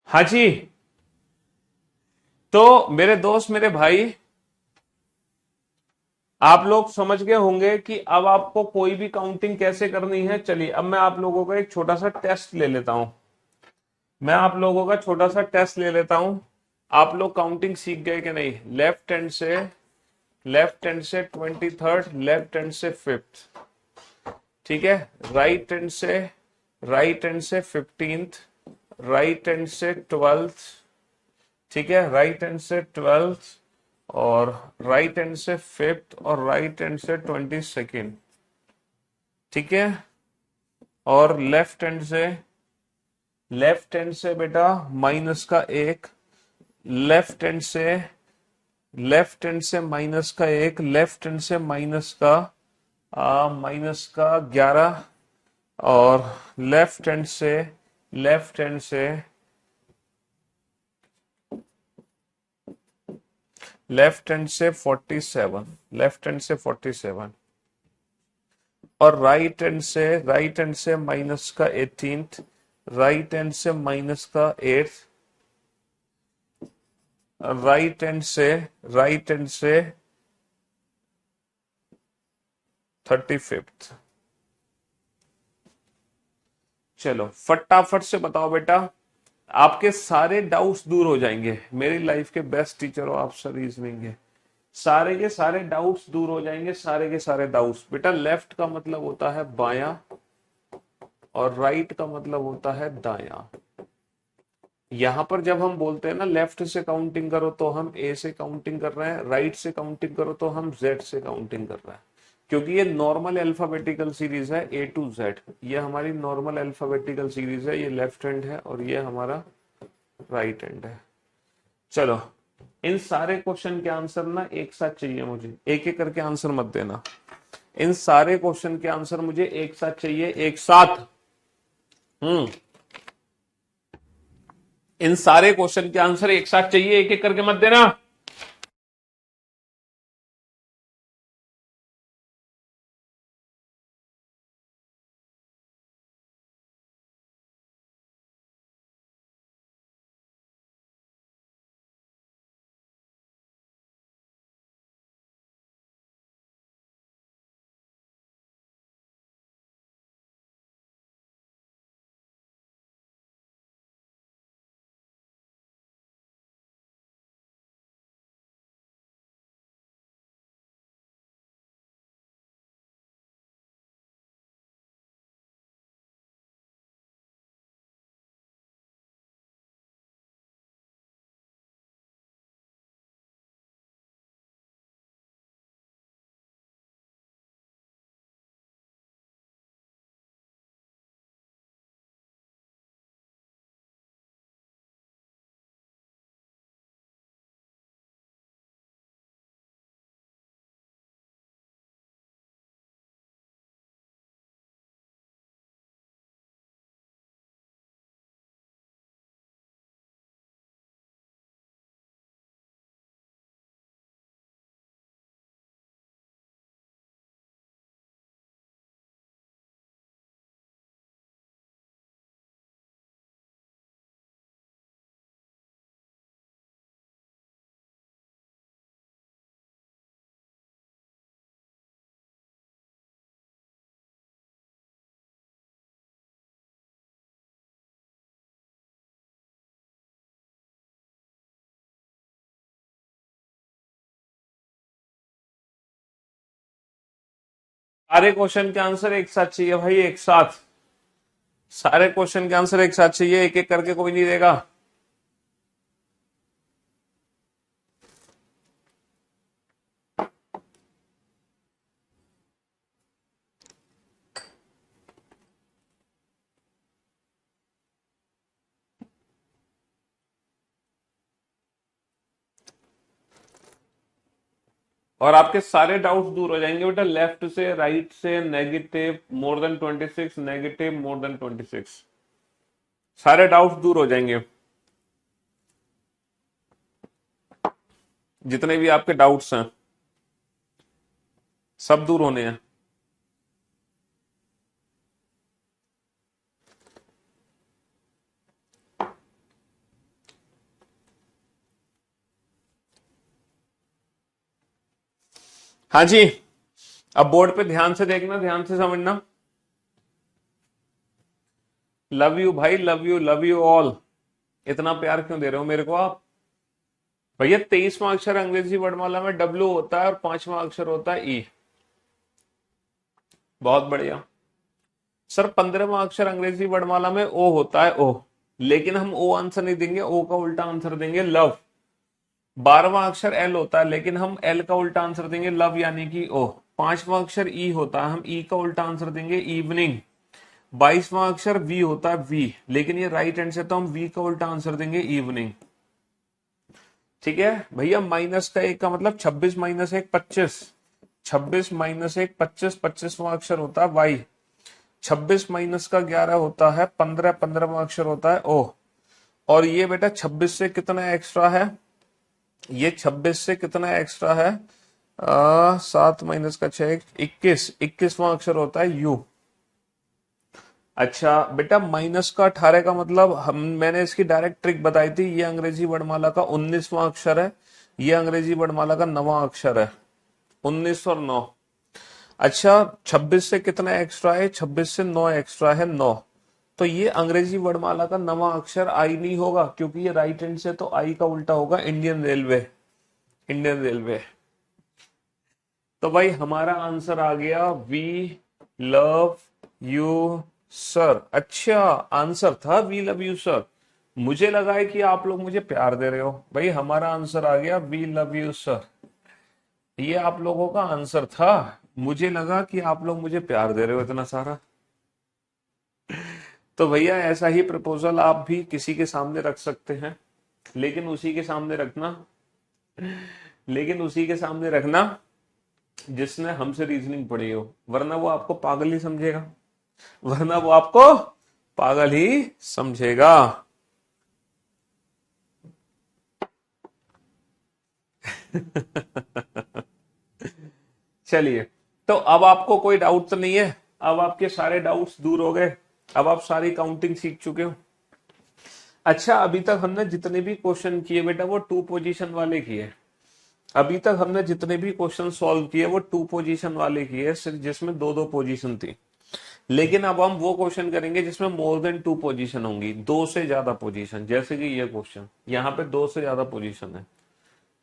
हाँ जी, तो मेरे दोस्त मेरे भाई, आप लोग समझ गए होंगे कि अब आपको कोई भी काउंटिंग कैसे करनी है। चलिए अब मैं आप लोगों का एक छोटा सा टेस्ट ले लेता हूं। मैं आप लोगों का छोटा सा टेस्ट ले लेता हूं। आप लोग काउंटिंग सीख गए कि नहीं, लेफ्ट हैंड से 23rd, लेफ्ट हैंड से 5th, ठीक है। राइट हैंड से 15th, राइट हैंड से 12th, ठीक है। राइट हैंड से 12th, और राइट हैंड से 5th, और राइट हैंड से 22nd, ठीक है। और लेफ्ट हैंड से बेटा माइनस का 1, लेफ्ट हैंड से माइनस का 1, लेफ्ट हैंड से माइनस का 11, और लेफ्ट हैंड से लेफ्ट हैंड से लेफ्ट हैंड से 47, लेफ्ट हैंड से 47, और राइट हैंड से माइनस का 18th, राइट हैंड से माइनस का 8th, राइट हैंड से 35th। चलो फटाफट से बताओ बेटा, आपके सारे डाउट्स दूर हो जाएंगे। मेरी लाइफ के बेस्ट टीचर हो आप सर, रीजनिंग के सारे के सारे डाउट्स दूर हो जाएंगे, सारे के सारे डाउट्स। बेटा लेफ्ट का मतलब होता है बायां, और राइट का मतलब होता है दायां। यहां पर जब हम बोलते हैं ना लेफ्ट से काउंटिंग करो तो हम ए से काउंटिंग कर रहे हैं, राइट से काउंटिंग करो तो हम जेड से काउंटिंग कर रहे हैं, क्योंकि ये नॉर्मल अल्फाबेटिकल सीरीज है, ए टू जेड। ये हमारी नॉर्मल अल्फाबेटिकल सीरीज है। ये लेफ्ट हैंड है और ये हमारा राइट हैंड है। चलो इन सारे क्वेश्चन के आंसर ना एक साथ चाहिए मुझे, एक एक करके आंसर मत देना। इन सारे क्वेश्चन के आंसर मुझे एक साथ चाहिए, एक साथ। हम्म। इन सारे क्वेश्चन के आंसर एक साथ चाहिए, एक एक करके मत देना। सारे क्वेश्चन के आंसर एक साथ चाहिए भाई, एक साथ। सारे क्वेश्चन के आंसर एक साथ चाहिए, एक एक करके कोई नहीं देगा। और आपके सारे डाउट्स दूर हो जाएंगे बेटा, लेफ्ट से राइट से, negative more than 26, negative more than 26, सारे डाउट्स दूर हो जाएंगे। जितने भी आपके डाउट्स हैं सब दूर होने हैं। हाँ जी, अब बोर्ड पे ध्यान से देखना, ध्यान से समझना। लव यू भाई, love you, love you all. इतना प्यार क्यों दे रहे हो मेरे को आप? भैया 23वां अक्षर अंग्रेजी वर्णमाला में डब्ल्यू होता है और 5वां अक्षर होता है ई। बहुत बढ़िया सर। 15वां अक्षर अंग्रेजी वर्णमाला में ओ होता है, ओ, लेकिन हम ओ आंसर नहीं देंगे, ओ का उल्टा आंसर देंगे लव। 12वां अक्षर एल होता है, लेकिन हम एल का उल्टा आंसर देंगे लव यानी कि ओ। 5वां अक्षर ई होता है, हम ई का उल्टा आंसर देंगे इवनिंग। 22वां अक्षर वी होता है, वी, लेकिन ये राइट हैंड से तो हम वी का उल्टा आंसर देंगे इवनिंग। ठीक है भैया, माइनस का एक का मतलब 26 माइनस एक 25, 26 माइनस एक 25, 25वां अक्षर होता है वाई। 26 माइनस का 11 होता है 15, 15वां अक्षर होता है ओ। और ये बेटा 26 से कितना एक्स्ट्रा है? ये 26 से कितना एक्स्ट्रा है? 7 माइनस का 6, 21, 21वां अक्षर होता है यू। अच्छा बेटा, माइनस का 18 का मतलब मैंने इसकी डायरेक्ट ट्रिक बताई थी। ये अंग्रेजी वर्णमाला का 19वां अक्षर है, ये अंग्रेजी वर्णमाला का 9वां अक्षर है। 19 और 9। अच्छा, 26 से कितना एक्स्ट्रा है? 26 से 9 एक्स्ट्रा है, 9। तो ये अंग्रेजी वर्णमाला का 9वां अक्षर आई नहीं होगा, क्योंकि ये राइट हैंड से तो आई का उल्टा होगा इंडियन रेलवे, इंडियन रेलवे। तो भाई हमारा आंसर आ गया वी लव यू सर। अच्छा, आंसर था वी लव यू सर। मुझे लगा है कि आप लोग मुझे प्यार दे रहे हो। भाई हमारा आंसर आ गया वी लव यू सर। ये आप लोगों का आंसर था। मुझे लगा कि आप लोग मुझे प्यार दे रहे हो इतना सारा। तो भैया ऐसा ही प्रपोजल आप भी किसी के सामने रख सकते हैं, लेकिन उसी के सामने रखना, लेकिन उसी के सामने रखना जिसने हमसे रीजनिंग पढ़ी हो, वरना वो आपको पागल ही समझेगा, वरना वो आपको पागल ही समझेगा। चलिए, तो अब आपको कोई डाउट तो नहीं है? अब आपके सारे डाउट्स दूर हो गए? अब आप सारी काउंटिंग सीख चुके हो? अच्छा, अभी तक हमने जितने भी क्वेश्चन किए बेटा वो टू पोजीशन वाले किए। अभी तक हमने जितने भी क्वेश्चन सॉल्व किए वो टू पोजीशन वाले किए, सिर्फ जिसमें दो दो पोजीशन थी। लेकिन अब हम वो क्वेश्चन करेंगे जिसमें मोर देन टू पोजीशन होंगी, दो से ज्यादा पोजीशन, जैसे कि ये क्वेश्चन यहाँ पे दो से ज्यादा पोजीशन है।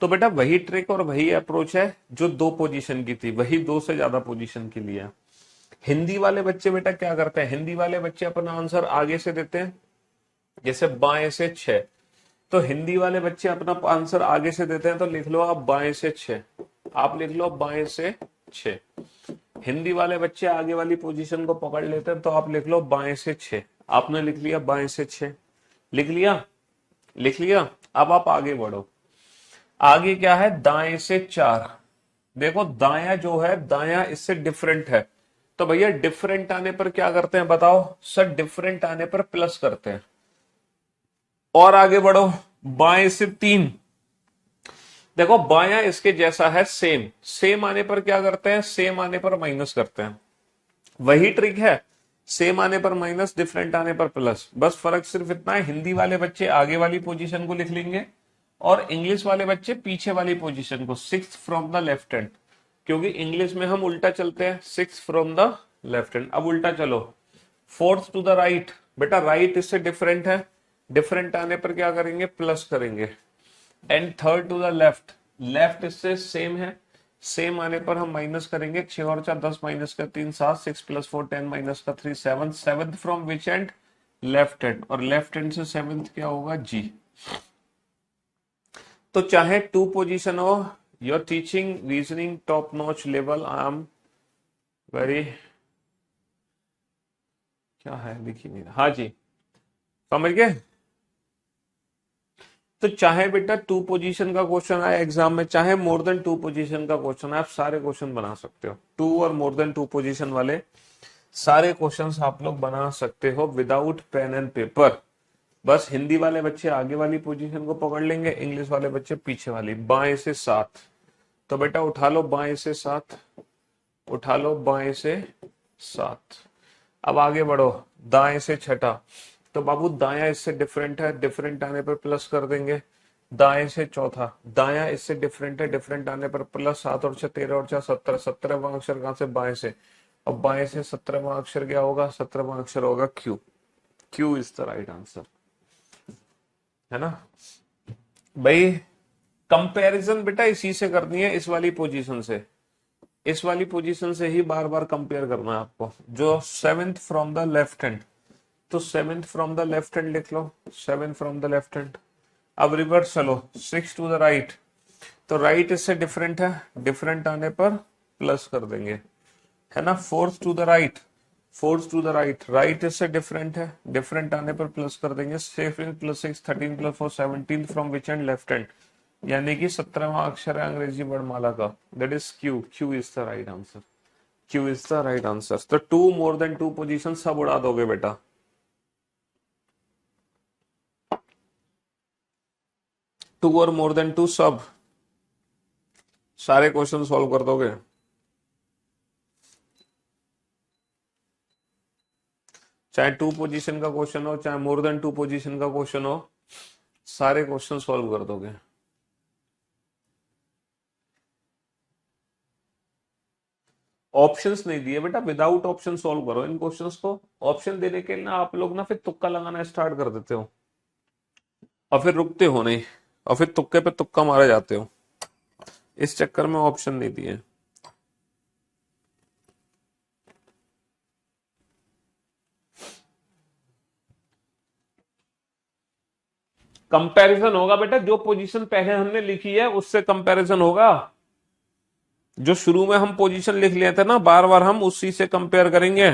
तो बेटा वही ट्रिक और वही अप्रोच है जो दो पोजीशन की थी, वही दो से ज्यादा पोजीशन के लिए। हिंदी वाले बच्चे बेटा क्या करते हैं, हिंदी वाले बच्चे अपना आंसर आगे से देते हैं, जैसे बाएं से छह। तो हिंदी वाले बच्चे अपना आंसर आगे से देते हैं, तो लिख लो आप बाएं से छह। आप लिख लो बाएं से छह। हिंदी वाले बच्चे आगे वाली पोजीशन को पकड़ लेते हैं, तो आप लिख लो बाएं से छह। आपने लिख लिया बाएं से छह, लिख लिया, लिख लिया। अब आप आगे बढ़ो। आगे क्या है, दाएं से चार। देखो दाया जो है, दाया इससे डिफरेंट है, तो भैया डिफरेंट आने पर क्या करते हैं बताओ सर? डिफरेंट आने पर प्लस करते हैं। और आगे बढ़ो, बाएं से तीन। देखो बाया इसके जैसा है, सेम, सेम आने पर क्या करते हैं? सेम आने पर माइनस करते हैं। वही ट्रिक है, सेम आने पर माइनस, डिफरेंट आने पर प्लस। बस फर्क सिर्फ इतना है, हिंदी वाले बच्चे आगे वाली पोजीशन को लिख लेंगे और इंग्लिश वाले बच्चे पीछे वाली पोजीशन को, six from the left hand. क्योंकि इंग्लिश में हम उल्टा चलते हैं, six from the left hand. अब उल्टा चलो, फोर्थ टू द राइट। बेटा राइट इससे डिफरेंट है, डिफरेंट आने पर क्या करेंगे? प्लस करेंगे। And third to the left, left इससे सेम है, सेम आने पर हम माइनस करेंगे। छह और चार दस, माइनस का तीन सात, six plus four ten, minus का three seven. Seventh from which end? Left hand. और लेफ्ट हैंड से सेवंथ क्या होगा? जी। तो चाहे टू पोजीशन हो, your teaching reasoning top notch level, I am very, क्या है लिखी नहीं, हाँ जी, समझ गए? तो चाहे बेटा टू पोजीशन का क्वेश्चन आए एग्जाम में, चाहे मोर देन टू पोजीशन का क्वेश्चन आए, आप सारे क्वेश्चन बना सकते हो। टू और मोर देन टू पोजीशन वाले सारे क्वेश्चंस आप लोग बना सकते हो विदाउट पेन एंड पेपर। बस हिंदी वाले बच्चे आगे वाली पोजीशन को पकड़ लेंगे, इंग्लिश वाले बच्चे पीछे वाली। बाएं से सात, तो बेटा उठा लो बाएं से सात, उठा लो बाएं से सात। अब आगे बढ़ो, दाएं से छठा। तो बाबू दाया इससे डिफरेंट है, डिफरेंट आने पर प्लस कर देंगे। दाएं से चौथा, दाया इससे डिफरेंट है, डिफरेंट आने पर प्लस। सात और छह तेरह और चार सत्रह, सत्रहवां अक्षर कहां से? बाएं से। अब बाएं से सत्रहवां अक्षर क्या होगा? सत्रहवां अक्षर होगा Q. Q is the right answer, है ना भाई? कंपैरिजन बेटा इसी से करनी है, इस वाली पोजीशन से, इस वाली पोजीशन से ही बार बार कंपेयर करना है आपको। जो seventh from the left hand, तो seventh from the left hand लिख लो, seventh from the left hand. अब रिवर्स चलो, सिक्स टू द राइट, तो राइट इससे डिफरेंट है, डिफरेंट आने पर प्लस कर देंगे, है ना? Fourth to the right, fourth to the right, right इससे डिफरेंट है, डिफरेंट आने पर प्लस कर देंगे। Seven plus six, thirteen plus four, seventeen from which end? Left hand, यानी कि सत्रहवां अक्षर है अंग्रेजी वर्णमाला का, that is Q. Q is the right answer, Q is the right answer. तो two more than two position सब उड़ा दोगे बेटा। टू और मोर देन टू सब, सारे क्वेश्चन सॉल्व कर दोगे। चाहे टू पोजीशन का क्वेश्चन हो, चाहे मोर देन टू पोजीशन का क्वेश्चन हो, सारे क्वेश्चन सॉल्व कर दोगे। ऑप्शंस नहीं दिए बेटा, विदाउट ऑप्शन सॉल्व करो इन क्वेश्चंस को। ऑप्शन देने के ना आप लोग ना फिर तुक्का लगाना स्टार्ट कर देते हो और फिर रुकते हो नहीं, और फिर तुक्के पे तुक्का मारे जाते हो। इस चक्कर में ऑप्शन नहीं दिए। कंपैरिजन होगा बेटा, जो पोजीशन पहले हमने लिखी है उससे कंपैरिजन होगा। जो शुरू में हम पोजीशन लिख लिए थे ना, बार बार हम उसी से कंपेयर करेंगे।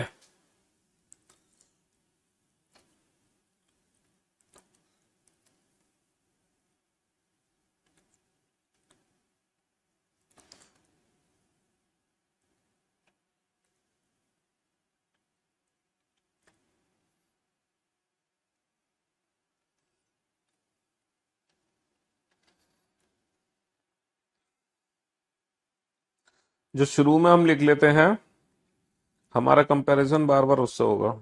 जो शुरू में हम लिख लेते हैं, हमारा कंपैरिजन बार बार उससे होगा।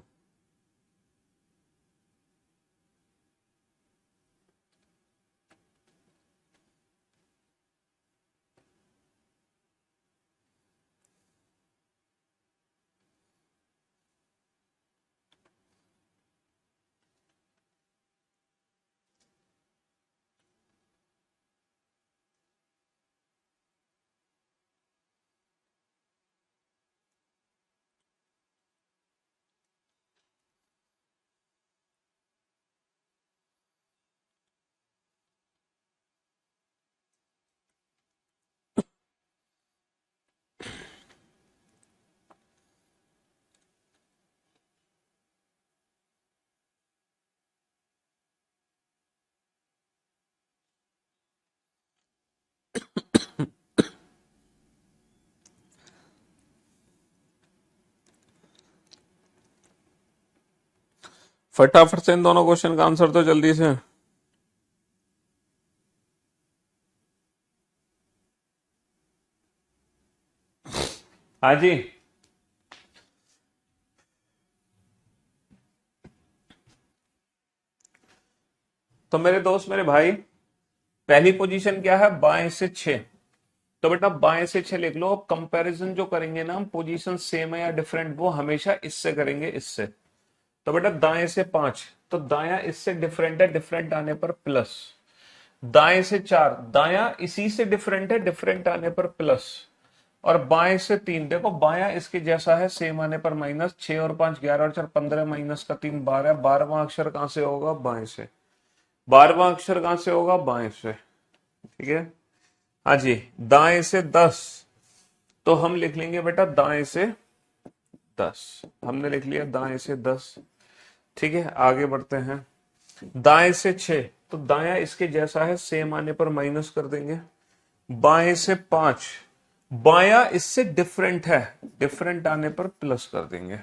फटाफट से इन दोनों क्वेश्चन का आंसर तो जल्दी से। हाँ जी, तो मेरे दोस्त मेरे भाई, पहली पोजीशन क्या है, बाएं से 6। तो बेटा बाएं से 6 लिख लो। कंपैरिजन जो करेंगे ना हम, पोजीशन सेम है या डिफरेंट, वो हमेशा इससे करेंगे, इससे। तो बेटा दाएं से 5, तो दाया इससे डिफरेंट है, डिफरेंट आने पर प्लस। दाएं से 4, दाया इसी से डिफरेंट है, डिफरेंट आने पर प्लस। और बाएं से 3, देखो बाया इसके जैसा है, सेम आने पर माइनस। 6 और 5 11 और 4 15, माइनस का 3 12। 12वां अक्षर कहां से होगा, बाएं से। 12वां अक्षर कहां से होगा, बाएं से। ठीक है। हाँ जी, दाएं से 10, तो हम लिख लेंगे बेटा दाएं से 10। हमने लिख लिया दाएं से 10। ठीक है, आगे बढ़ते हैं। दाएं से 6, तो दाया इसके जैसा है, सेम आने पर माइनस कर देंगे। बाएं से 5, बाया इससे डिफरेंट है, डिफरेंट आने पर प्लस कर देंगे।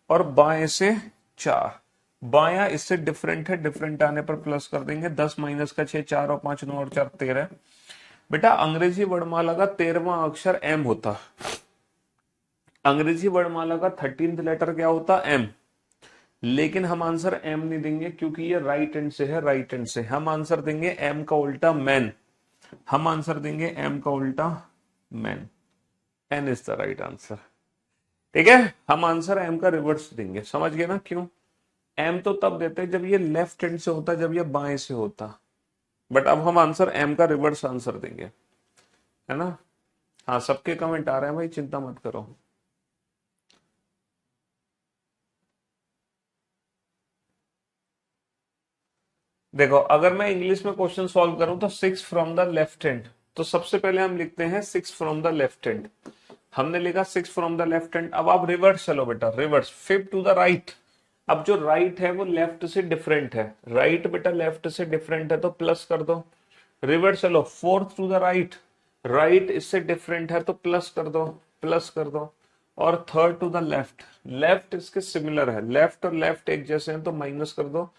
और बाएं से 4, बाया इससे डिफरेंट है, डिफरेंट आने पर प्लस कर देंगे। 10 माइनस का 6, 4 और 5 9 और 4 13। बेटा अंग्रेजी वर्णमाला का 13वां अक्षर एम होता। अंग्रेजी वर्णमाला का 13th लेटर क्या होता, एम। लेकिन हम आंसर एम नहीं देंगे, क्योंकि ये राइट हैंड से है, राइट हैंड से। हम आंसर देंगे एम का उल्टा मैन। हम आंसर देंगे एम का उल्टा man. N is the right answer. ठीक है, हम आंसर एम का रिवर्स देंगे। समझ गए ना क्यों? एम तो तब देते हैं जब ये लेफ्ट हैंड से होता, जब ये बाएं से होता। बट अब हम आंसर एम का रिवर्स आंसर देंगे, है ना। हाँ, सबके कमेंट आ रहे हैं भाई, चिंता मत करो। देखो, अगर मैं इंग्लिश में क्वेश्चन सॉल्व करूं तो 6 फ्रॉम द लेफ्ट हैंड, तो सबसे पहले हम लिखते हैं 6 फ्रॉम द लेफ्ट हैंड। हमने लिखा 6 फ्रॉम द लेफ्ट हैंड। अब आप रिवर्स चलो बेटा, रिवर्स 5 टू द राइट। अब जो राइट है वो लेफ्ट से डिफरेंट है, राइट बेटा लेफ्ट से डिफरेंट है, तो प्लस कर दो। रिवर्स चलो 4 टू द राइट, राइट इससे डिफरेंट है, तो प्लस कर दो, प्लस कर दो। और third to the left, left इसके सिमिलर है, लेफ्ट और लेफ्ट एक जैसे हैं, तो माइनस कर दो।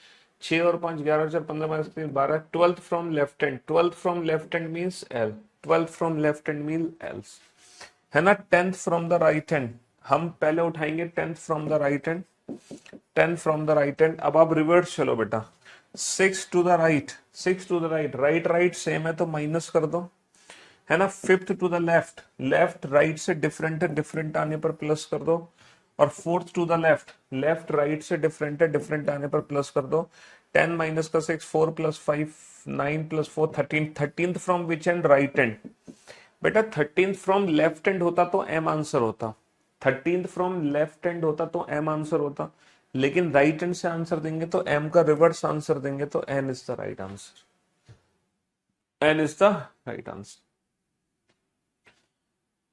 6 और 5 11 और 4 15 minus 3 12। 12th from left hand, 12th from left hand means L, 12th from left hand mean else, है ना। 10th from the right hand, हम पहले उठाएंगे 10th from the right hand, 10 from the right hand. अब आप reverse चलो बेटा, 6 to the right, 6 to the right, right right same है, तो माइनस कर दो, है ना। 5th to the left, left right से डिफरेंट है, डिफरेंट आने पर प्लस कर दो। और 4th to the left, left right से डिफरेंट है, डिफरेंट आने पर प्लस कर दो। 10 माइनस का 6, 4 plus 5 9 plus 4 13। 13th from which and, right and. बेटा 13th फ्रॉम लेफ्ट हैंड होता तो एम आंसर होता, 13th फ्रॉम लेफ्ट हैंड होता तो एम आंसर होता। लेकिन राइट हैंड से आंसर देंगे तो एम का रिवर्स आंसर देंगे, तो N is the right answer. N is the right answer.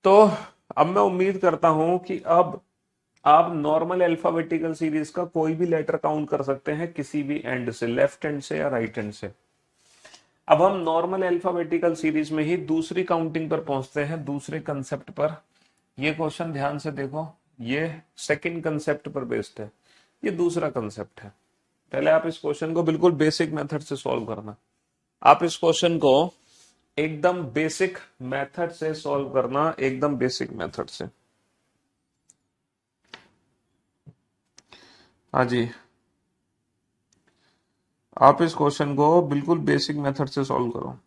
तो अब मैं उम्मीद करता हूं कि अब आप नॉर्मल अल्फाबेटिकल सीरीज का कोई भी लेटर काउंट कर सकते हैं, किसी भी एंड से, लेफ्ट हैंड से या राइट हैंड से। अब हम नॉर्मल अल्फाबेटिकल सीरीज में ही दूसरी काउंटिंग पर पहुंचते हैं, दूसरे कंसेप्ट पर। ये क्वेश्चन ध्यान से देखो, ये सेकंड कंसेप्ट पर बेस्ड है, ये दूसरा कंसेप्ट है। पहले आप इस क्वेश्चन को बिल्कुल बेसिक मेथड से सॉल्व करना। आप इस क्वेश्चन को एकदम बेसिक मेथड से सॉल्व करना, एकदम बेसिक मेथड से। हाँ जी, आप इस क्वेश्चन को बिल्कुल बेसिक मेथड से सॉल्व करो।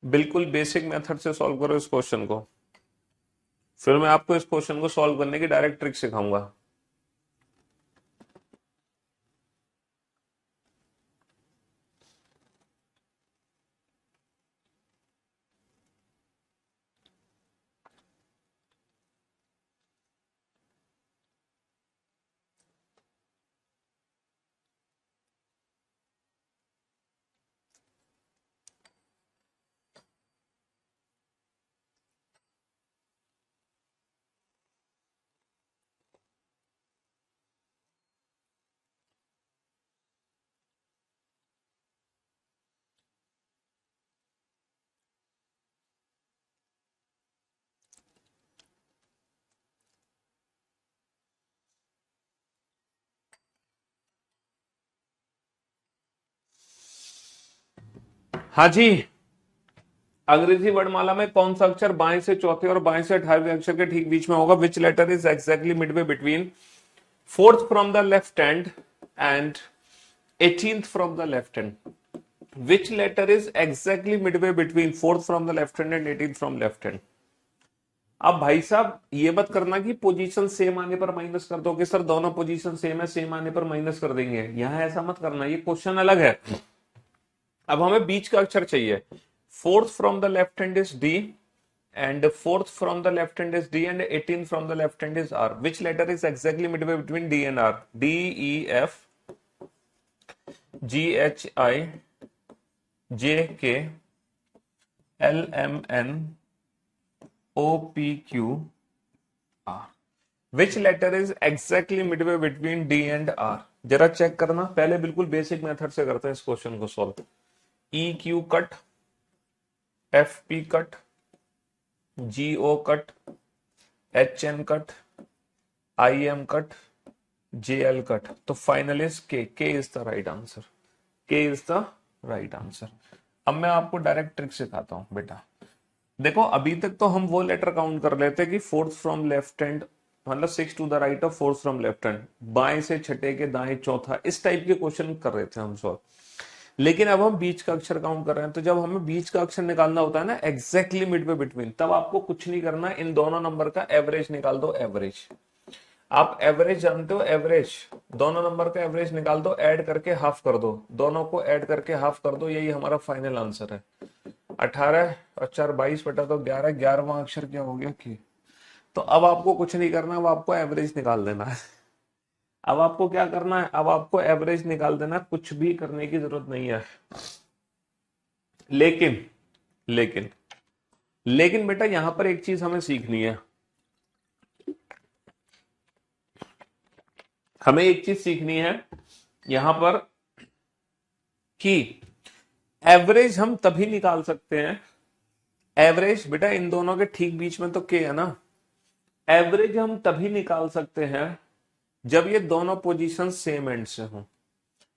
बिल्कुल बेसिक मेथड से सॉल्व करो इस क्वेश्चन को, फिर मैं आपको इस क्वेश्चन को सॉल्व करने की डायरेक्ट ट्रिक सिखाऊंगा। हाँ जी, अंग्रेजी वर्णमाला में कौन सा अक्षर बाएं से चौथे और बाएं से 18वें अक्षर के ठीक बीच में होगा? Which letter is exactly midway between fourth from the left hand and 18th from the left hand? Which letter is exactly midway between fourth from the left hand and 18th from left hand? अब भाई साहब ये मत करना कि position same आने पर minus कर दो कि सर दोनों पोजीशन सेम है, सेम आने पर माइनस कर देंगे। यहां ऐसा मत करना, ये क्वेश्चन अलग है। अब हमें बीच का अक्षर चाहिए। Fourth from the left hand is D and fourth from the left hand is D and 18th from the left hand is R. Which letter is exactly midway between D and R? D, E, F, G, H, I, J, K, L, M, N, O, P, Q, R. Which letter is exactly midway between D and R? जरा check करना, पहले बिल्कुल basic method से करते हैं इस question को solve. E, Q cut, F, P cut, GO cut, HN cut, IM cut, JL cut, तो final is K is the right answer. K is the right answer. अब मैं आपको डायरेक्ट ट्रिक सिखाता हूं बेटा। देखो अभी तक तो हम वो लेटर काउंट कर लेते कि फोर्थ फ्रॉम लेफ्ट हैंड मतलब 6 to the right of fourth from left hand, बाएं से छठे के दाएं चौथा, इस टाइप के क्वेश्चन कर रहे थे हम सॉल्व। लेकिन अब हम बीच का अक्षर काउंट कर रहे हैं, तो जब हमें बीच का अक्षर निकालना होता है ना एग्जैक्टली मिडवे बिटवीन, तब आपको कुछ नहीं करना, इन दोनों नंबर का एवरेज निकाल दो। एवरेज आप एवरेज जानते हो, एवरेज दोनों नंबर का एवरेज निकाल दो, ऐड करके हाफ कर दो, दोनों को ऐड करके हाफ कर दो, यही हमारा फाइनल आंसर है। 18 और 4 22 बटा तो 11, 11वां अक्षर क्या हो गया? की। तो अब आपको कुछ नहीं करना, अब आपको एवरेज निकाल देना है। अब आपको क्या करना है? अब आपको एवरेज निकाल देना, कुछ भी करने की जरूरत नहीं है। लेकिन लेकिन लेकिन बेटा यहां पर एक चीज हमें सीखनी है, हमें एक चीज सीखनी है यहां पर कि एवरेज हम तभी निकाल सकते हैं, एवरेज बेटा इन दोनों के ठीक बीच में तो के है ना, एवरेज हम तभी निकाल सकते हैं जब ये दोनों पोजीशन सेम एंड से हो।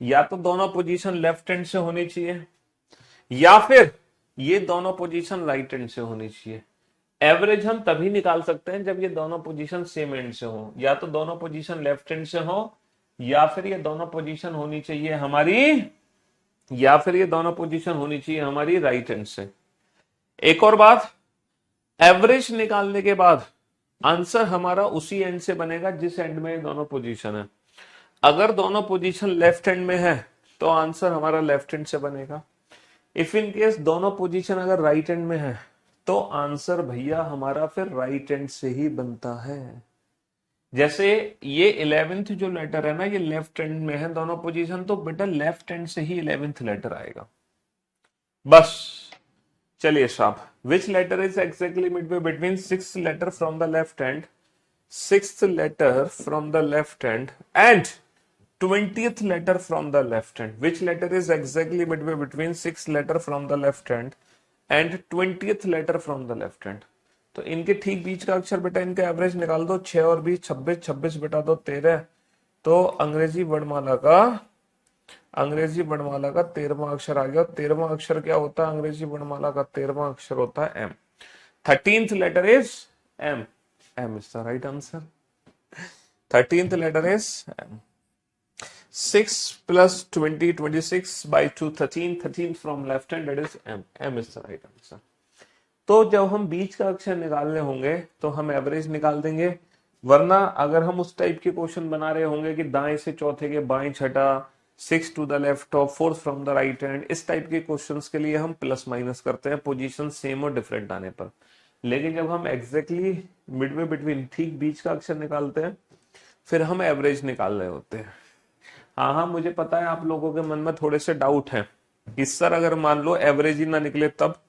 या तो दोनों पोजीशन लेफ्ट हैंड से होनी चाहिए, या फिर ये दोनों पोजीशन राइट हैंड से होनी चाहिए। एवरेज हम तभी निकाल सकते हैं जब ये दोनों पोजीशन सेम एंड से हो, या तो दोनों पोजीशन लेफ्ट हैंड से हो, या फिर ये दोनों पोजीशन होनी चाहिए हमारी, या फिर ये दोनों पोजीशन होनी चाहिए हमारी राइट हैंड से। एक और बात, एवरेज निकालने के बाद आंसर हमारा उसी एंड से बनेगा जिस एंड में ये दोनों पोजीशन है। अगर दोनों पोजीशन लेफ्ट हैंड में है तो आंसर हमारा लेफ्ट हैंड से बनेगा। इफ इन केस दोनों पोजीशन अगर राइट हैंड में है तो आंसर भैया हमारा फिर राइट हैंड से ही बनता है। जैसे ये 11th जो लेटर है ना, ये लेफ्ट हैंड में है दोनों पोजीशन, तो बेटा लेफ्ट हैंड से ही 11th लेटर आएगा। बस चलिए साहब, Which letter is exactly midway between sixth letter from the left hand, sixth letter from the left hand, and 20th letter from the left hand? Which letter is exactly midway between sixth letter from the left hand and 20th letter from the left hand? तो इनके ठीक बीच का अक्षर बेटा, इनका average निकाल दो, 6 और 20 26, 26 बेटा दो 13। तो अंग्रेजी वर्णमाला का 13वां अक्षर आ गया। 13वां अक्षर क्या होता है? अंग्रेजी वर्णमाला का 13वां अक्षर होता है M. 13th letter is M. M is the right answer. 13th letter is M. 6 plus 20, 26 by 2, 13, 13 from left hand, that is M. M is the right answer. तो जब हम बीच का अक्षर निकालने होंगे तो हम एवरेज निकाल देंगे, वरना अगर हम उस टाइप के क्वेश्चन बना रहे होंगे कि दाएं से चौथे के बाएं छठा, 6 to the left of 4 from the right hand, इस टाइप के क्वेश्चंस के लिए हम प्लस माइनस करते हैं पोजीशन सेम और डिफरेंट आने पर। लेकिन जब हम एग्जैक्टली मिडवे बिटवीन ठीक बीच का अक्षर निकालते हैं, फिर हम एवरेज निकाल रहे होते हैं। हाँ हाँ, मुझे पता है आप लोगों के मन में थोड़े से डाउट हैं कि सर अगर मान लो एवरेज ही ना निकले तब,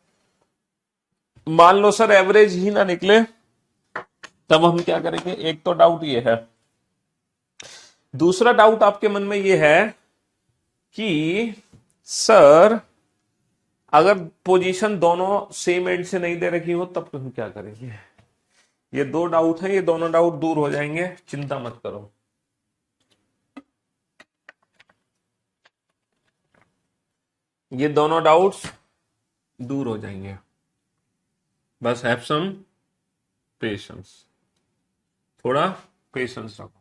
मान लो सर एवरेज ही ना निकले तब हम क्या करेंगे? एक तो डाउट ये है। दूसरा डाउट आपके मन में ये है कि सर अगर पोजीशन दोनों सेम एंड से नहीं दे रखी हो तब हम क्या करेंगे? ये दो डाउट हैं, ये दोनों डाउट दूर हो जाएंगे, चिंता मत करो। ये दोनों डाउट्स दूर हो जाएंगे, बस हैव सम पेशेंस, थोड़ा पेशेंस रखो।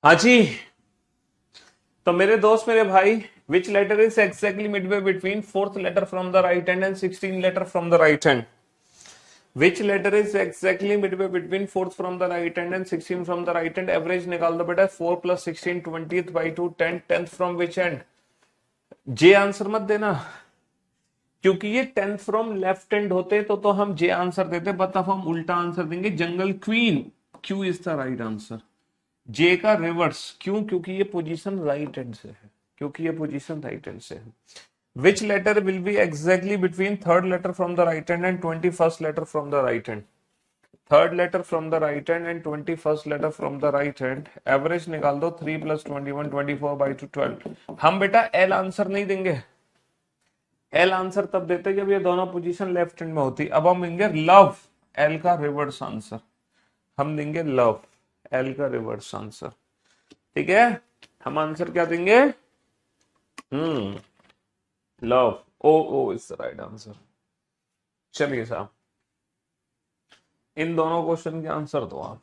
हाँ जी, तो मेरे दोस्त मेरे भाई, which letter is exactly midway between fourth letter from the right hand and 16 letter from the right hand? Which letter is exactly midway between fourth from the right hand and 16 from the right hand? Average निकाल दो बेटा, 4 plus 16, 20th by 2, 10, 10th from which end? J answer मत देना, क्योंकि ये 10th from left hand होते तो हम जे आंसर देते, बट अब हम उल्टा आंसर देंगे, जंगल queen. Q is the right answer. J का रिवर्स, क्यों? क्योंकि ये पोजीशन राइट हैंड से है, क्योंकि ये पोजीशन राइट हैंड से है। Which letter will be exactly between third letter from the right hand and 21st letter from the right hand? Third letter from the right hand and 21st letter from the right hand, average निकाल दो, 3 plus 21, 24 by 2, 12। हम बेटा L answer नहीं देंगे, L answer तब देते जब ये दोनों पोजीशन लेफ्ट हैंड में होती। अब हम देंगे लव, एल का रिवर्स आंसर, हम देंगे लव, एल का रिवर्स आंसर। ठीक है, हम आंसर क्या देंगे? Love, O O is the right answer. चलिए साहब, इन दोनों क्वेश्चन के आंसर दो आप।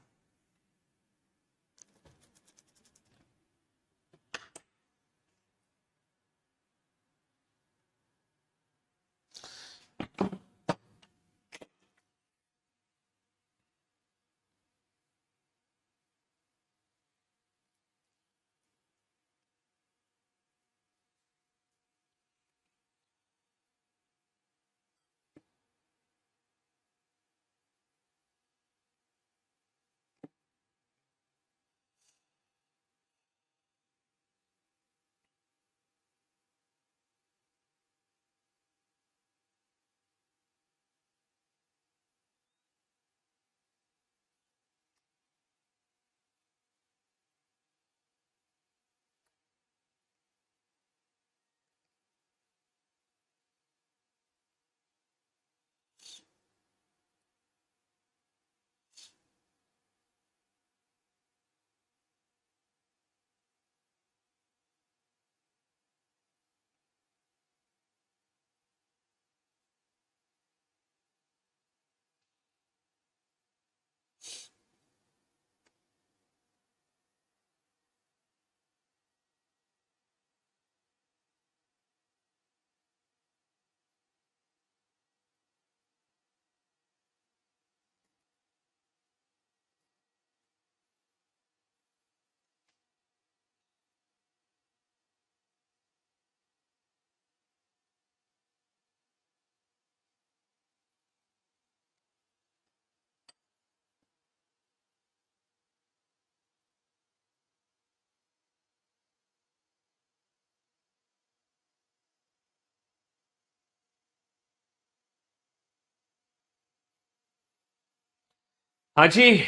हाँ जी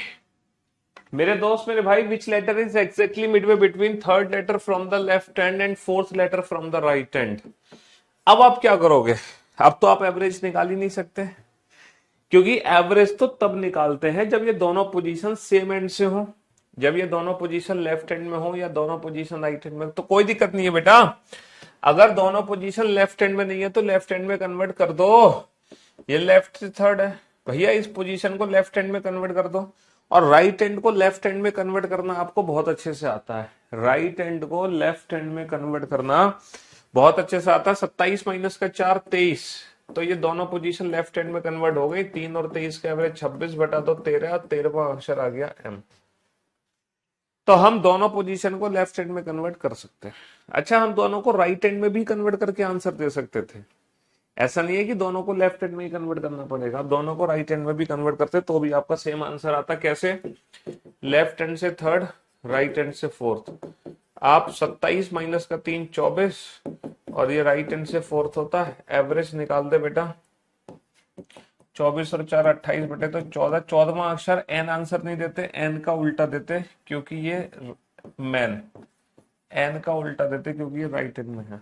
मेरे दोस्त मेरे भाई, which letter is exactly midway between third letter from the left hand and fourth letter from the right hand. अब आप क्या करोगे? अब तो आप एवरेज निकाल ही नहीं सकते, क्योंकि एवरेज तो तब निकालते हैं जब ये दोनों पोजीशन सेम एंड से हो। जब ये दोनों पोजीशन लेफ्ट हैंड में हो या दोनों पोजीशन राइट हैंड में, तो कोई दिक्कत नहीं है बेटा। अगर दोनों पोजीशन लेफ्ट हैंड में नहीं है तो लेफ्ट हैंड में कन्वर्ट कर दो। ये लेफ्ट से थर्ड है भैया, इस पोजीशन को लेफ्ट हैंड में कन्वर्ट कर दो। और राइट हैंड को लेफ्ट हैंड में कन्वर्ट करना आपको बहुत अच्छे से आता है। राइट हैंड को लेफ्ट हैंड में कन्वर्ट करना बहुत अच्छे से आता है। 27 माइनस का 4 23, तो ये दोनों पोजीशन लेफ्ट हैंड में कन्वर्ट हो गई। 3 और 23 का एवरेज 26 बटा तो 13, 13वां अक्षर आ गया एम। तो हम दोनों पोजीशन को लेफ्ट हैंड में कन्वर्ट कर सकते हैं। अच्छा, हम दोनों को राइट हैंड में भी कन्वर्ट करके आंसर दे सकते थे। ऐसा नहीं है कि दोनों को लेफ्ट हैंड में ही कन्वर्ट करना पड़ेगा, आप दोनों को राइट हैंड में भी कन्वर्ट करते तो भी आपका सेम आंसर आता। कैसे? लेफ्ट हैंड से थर्ड, राइट हैंड से फोर्थ। आप 27 माइनस का 3 24, और ये राइट हैंड से फोर्थ होता है। एवरेज निकाल दे बेटा। 24 और 4 28 बटे तो 14। 14वां अक्षर एन आंसर नहीं देते, एन का उल्टा देते, क्योंकि ये मैन। एन का उल्टा देते क्योंकि ये राइट हैंड में है।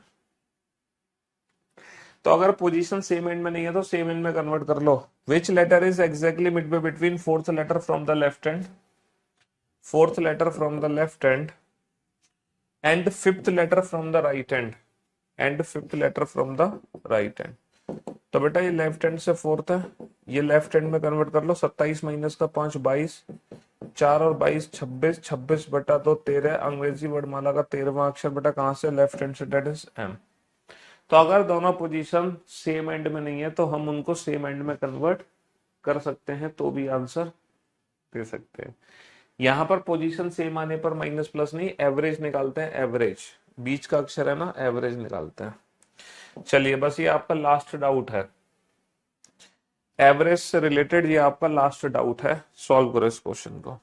तो अगर पोजीशन सेम एंड में नहीं है तो सेम एंड में कन्वर्ट कर लो। Which letter is exactly midway between fourth letter from the left hand, fourth letter from the left hand and fifth letter from the right hand, and fifth letter from the right hand. तो बेटा ये left hand से fourth है, ये left hand में convert कर लो। 27 minus का 5 22, 4 और 22 26, 26 बटा तो 13। अंग्रेजी वर्णमाला का 13वां अक्षर बेटा कहां से? लेफ्ट हैंड से, डेट इज एम। तो अगर दोनों पोजीशन सेम एंड में नहीं है तो हम उनको सेम एंड में कन्वर्ट कर सकते हैं, तो भी आंसर दे सकते हैं। यहां पर पोजीशन सेम आने पर माइनस प्लस नहीं, एवरेज निकालते हैं। एवरेज बीच का अक्षर है ना, एवरेज निकालते हैं। चलिए, बस ये आपका लास्ट डाउट है, एवरेज से रिलेटेड ये आपका लास्ट डाउट है। सॉल्व करो इस क्वेश्चन को।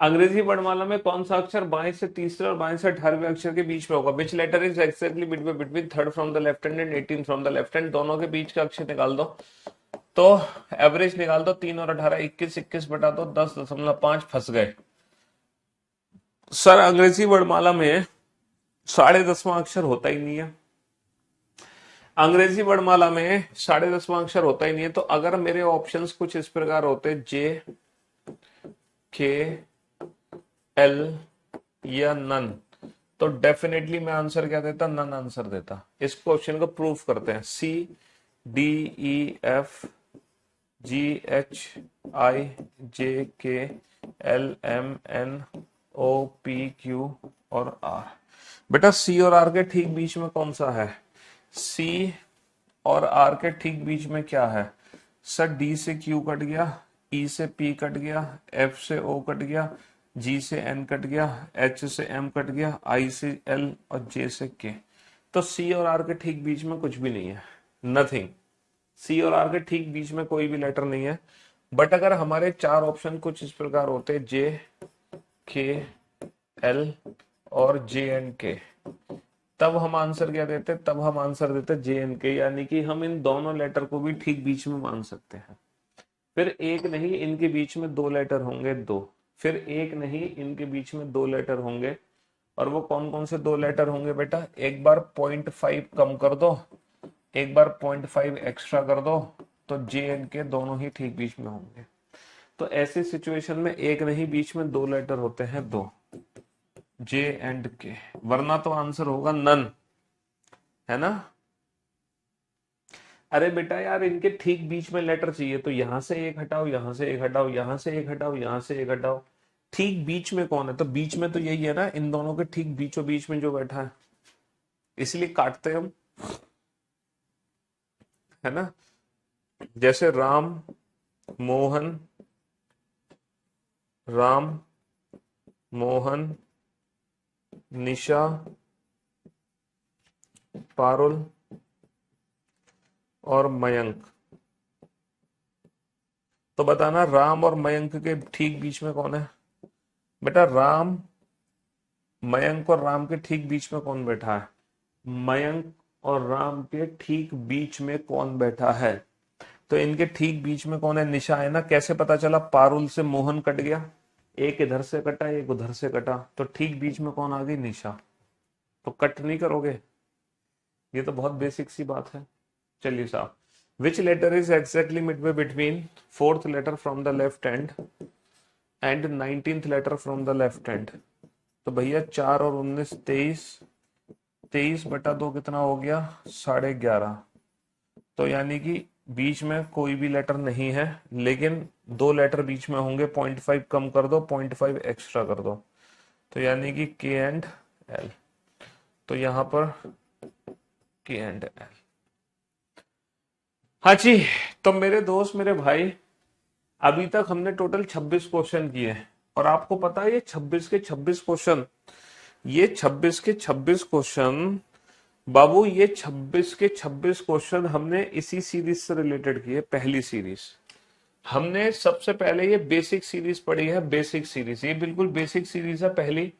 अंग्रेजी वर्णमाला में कौन सा अक्षर बाएं से तीसरे और बाएं से 18वें अक्षर के बीच में होगा? Which letter is exactly midway between third from the left hand and 18 from the left hand? दोनों के बीच का अक्षर निकाल दो। तो एवरेज निकाल दो। 3 और 18 21, 21 बटा दो 10.5, फंस गए सर। अंग्रेजी वर्णमाला में 10.5वां अक्षर होता ही नहीं है। अंग्रेजी वर्णमाला में 10.5वां अक्षर होता ही नहीं है। तो अगर मेरे ऑप्शंस कुछ इस प्रकार होते, जे के एल या नन, तो डेफिनेटली मैं आंसर क्या देता? नन आंसर देता। इस क्वेश्चन को प्रूफ करते हैं। C D E F G H I J K L M N O P Q और आर। बेटा सी और आर के ठीक बीच में कौन सा है? सी और आर के ठीक बीच में क्या है सर? डी से क्यू कट गया, ई से पी कट गया, एफ से ओ कट गया, जी से एन कट गया, एच से एम कट गया, आई से एल और जे से के। तो सी और आर के ठीक बीच में कुछ भी नहीं है, नथिंग। सी और आर के ठीक बीच में कोई भी लेटर नहीं है। बट अगर हमारे चार ऑप्शन कुछ इस प्रकार होते, जे, के, एल और जे एंड के, तब हम आंसर क्या देते? तब हम आंसर देते जे एंड के, यानी कि हम इन दोनों लेटर को भी ठीक बीच में मान सकते हैं। फिर एक नहीं, इनके बीच में दो लेटर होंगे, दो। फिर एक नहीं, इनके बीच में दो लेटर होंगे। और वो कौन कौन से दो लेटर होंगे बेटा? एक बार 0.5 कम कर दो, एक बार 0.5 एक्स्ट्रा कर दो, तो जे एंड के दोनों ही ठीक बीच में होंगे। तो ऐसी सिचुएशन में एक नहीं, बीच में दो लेटर होते हैं, दो, जे एंड के। वरना तो आंसर होगा नन, है ना? अरे बेटा यार, इनके ठीक बीच में लेटर चाहिए, तो यहां से एक हटाओ, यहां से एक हटाओ, यहां से एक हटाओ, यहां से एक हटाओ। ठीक बीच में कौन है? तो बीच में तो यही है ना, इन दोनों के ठीक बीचों बीच में जो बैठा है, इसलिए काटते हैं हम, है ना? जैसे राम, मोहन, राम, मोहन, निशा, पारुल और मयंक। तो बताना राम और मयंक के ठीक बीच में कौन है? बेटा राम, मयंक और राम के ठीक बीच में कौन बैठा है? मयंक और राम के ठीक बीच में कौन बैठा है? तो इनके ठीक बीच में कौन है? निशा है ना। कैसे पता चला? पारुल से मोहन कट गया, एक इधर से कटा, एक उधर से कटा, तो ठीक बीच में कौन आ गई? निशा। तो कट नहीं करोगे? ये तो बहुत बेसिक सी बात है। चलिए साहब, which letter is exactly midway between fourth letter from the left hand and 19th letter from the left hand? तो भैया 4 और 19 23, 23/2 कितना हो गया? 11.5। तो यानी कि बीच में कोई भी लेटर नहीं है, लेकिन दो लेटर बीच में होंगे। 0.5 कम कर दो, 0.5 एक्स्ट्रा कर दो, तो यानी कि के एंड एल। तो यहां पर के एंड एल। हाँ जी। तो मेरे दोस्त, मेरे भाई, अभी तक हमने टोटल 26 क्वेश्चन किए हैं। और आपको पता है, ये 26 के 26 क्वेश्चन, ये 26 के 26 क्वेश्चन बाबू, ये 26 के 26 क्वेश्चन हमने इसी सीरीज से रिलेटेड किए। पहली सीरीज हमने सबसे पहले ये बेसिक सीरीज पढ़ी है। बेसिक सीरीज, ये बिल्कुल बेसिक सीरीज है पहली,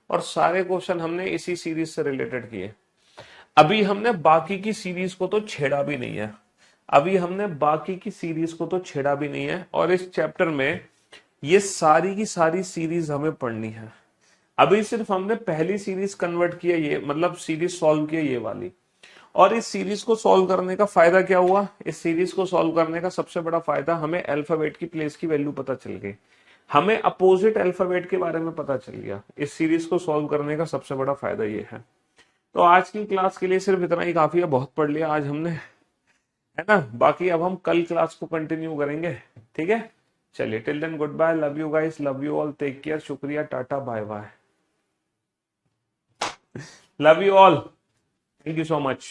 और सारे क्वेश्चन हमने इसी सीरीज से रिलेटेड किए। अभी हमने बाकी की सीरीज को तो छेड़ा भी नहीं है, अभी हमने बाकी की सीरीज को तो छेड़ा भी नहीं है। और इस चैप्टर में ये सारी की सारी सीरीज हमें पढ़नी है। अभी सिर्फ हमने पहली सीरीज कन्वर्ट किया, ये मतलब सीरीज सॉल्व किया, ये वाली। और इस सीरीज को सॉल्व करने का फायदा क्या हुआ? इस सीरीज को सॉल्व करने का सबसे बड़ा फायदा, हमें अल्फाबेट की प्लेस की वैल्यू पता चल गई, हमें अपोजिट अल्फाबेट के बारे में पता चल गया। इस सीरीज को सॉल्व करने का सबसे बड़ा फायदा ये है। तो आज की क्लास के लिए सिर्फ इतना ही काफी है। बहुत पढ़ लिया आज हमने, है ना? बाकी अब हम कल क्लास को कंटिन्यू करेंगे, ठीक है? चलिए, till then good bye, love you guys, love you all, take care, शुक्रिया, tata, bye bye, love you all, thank you so much.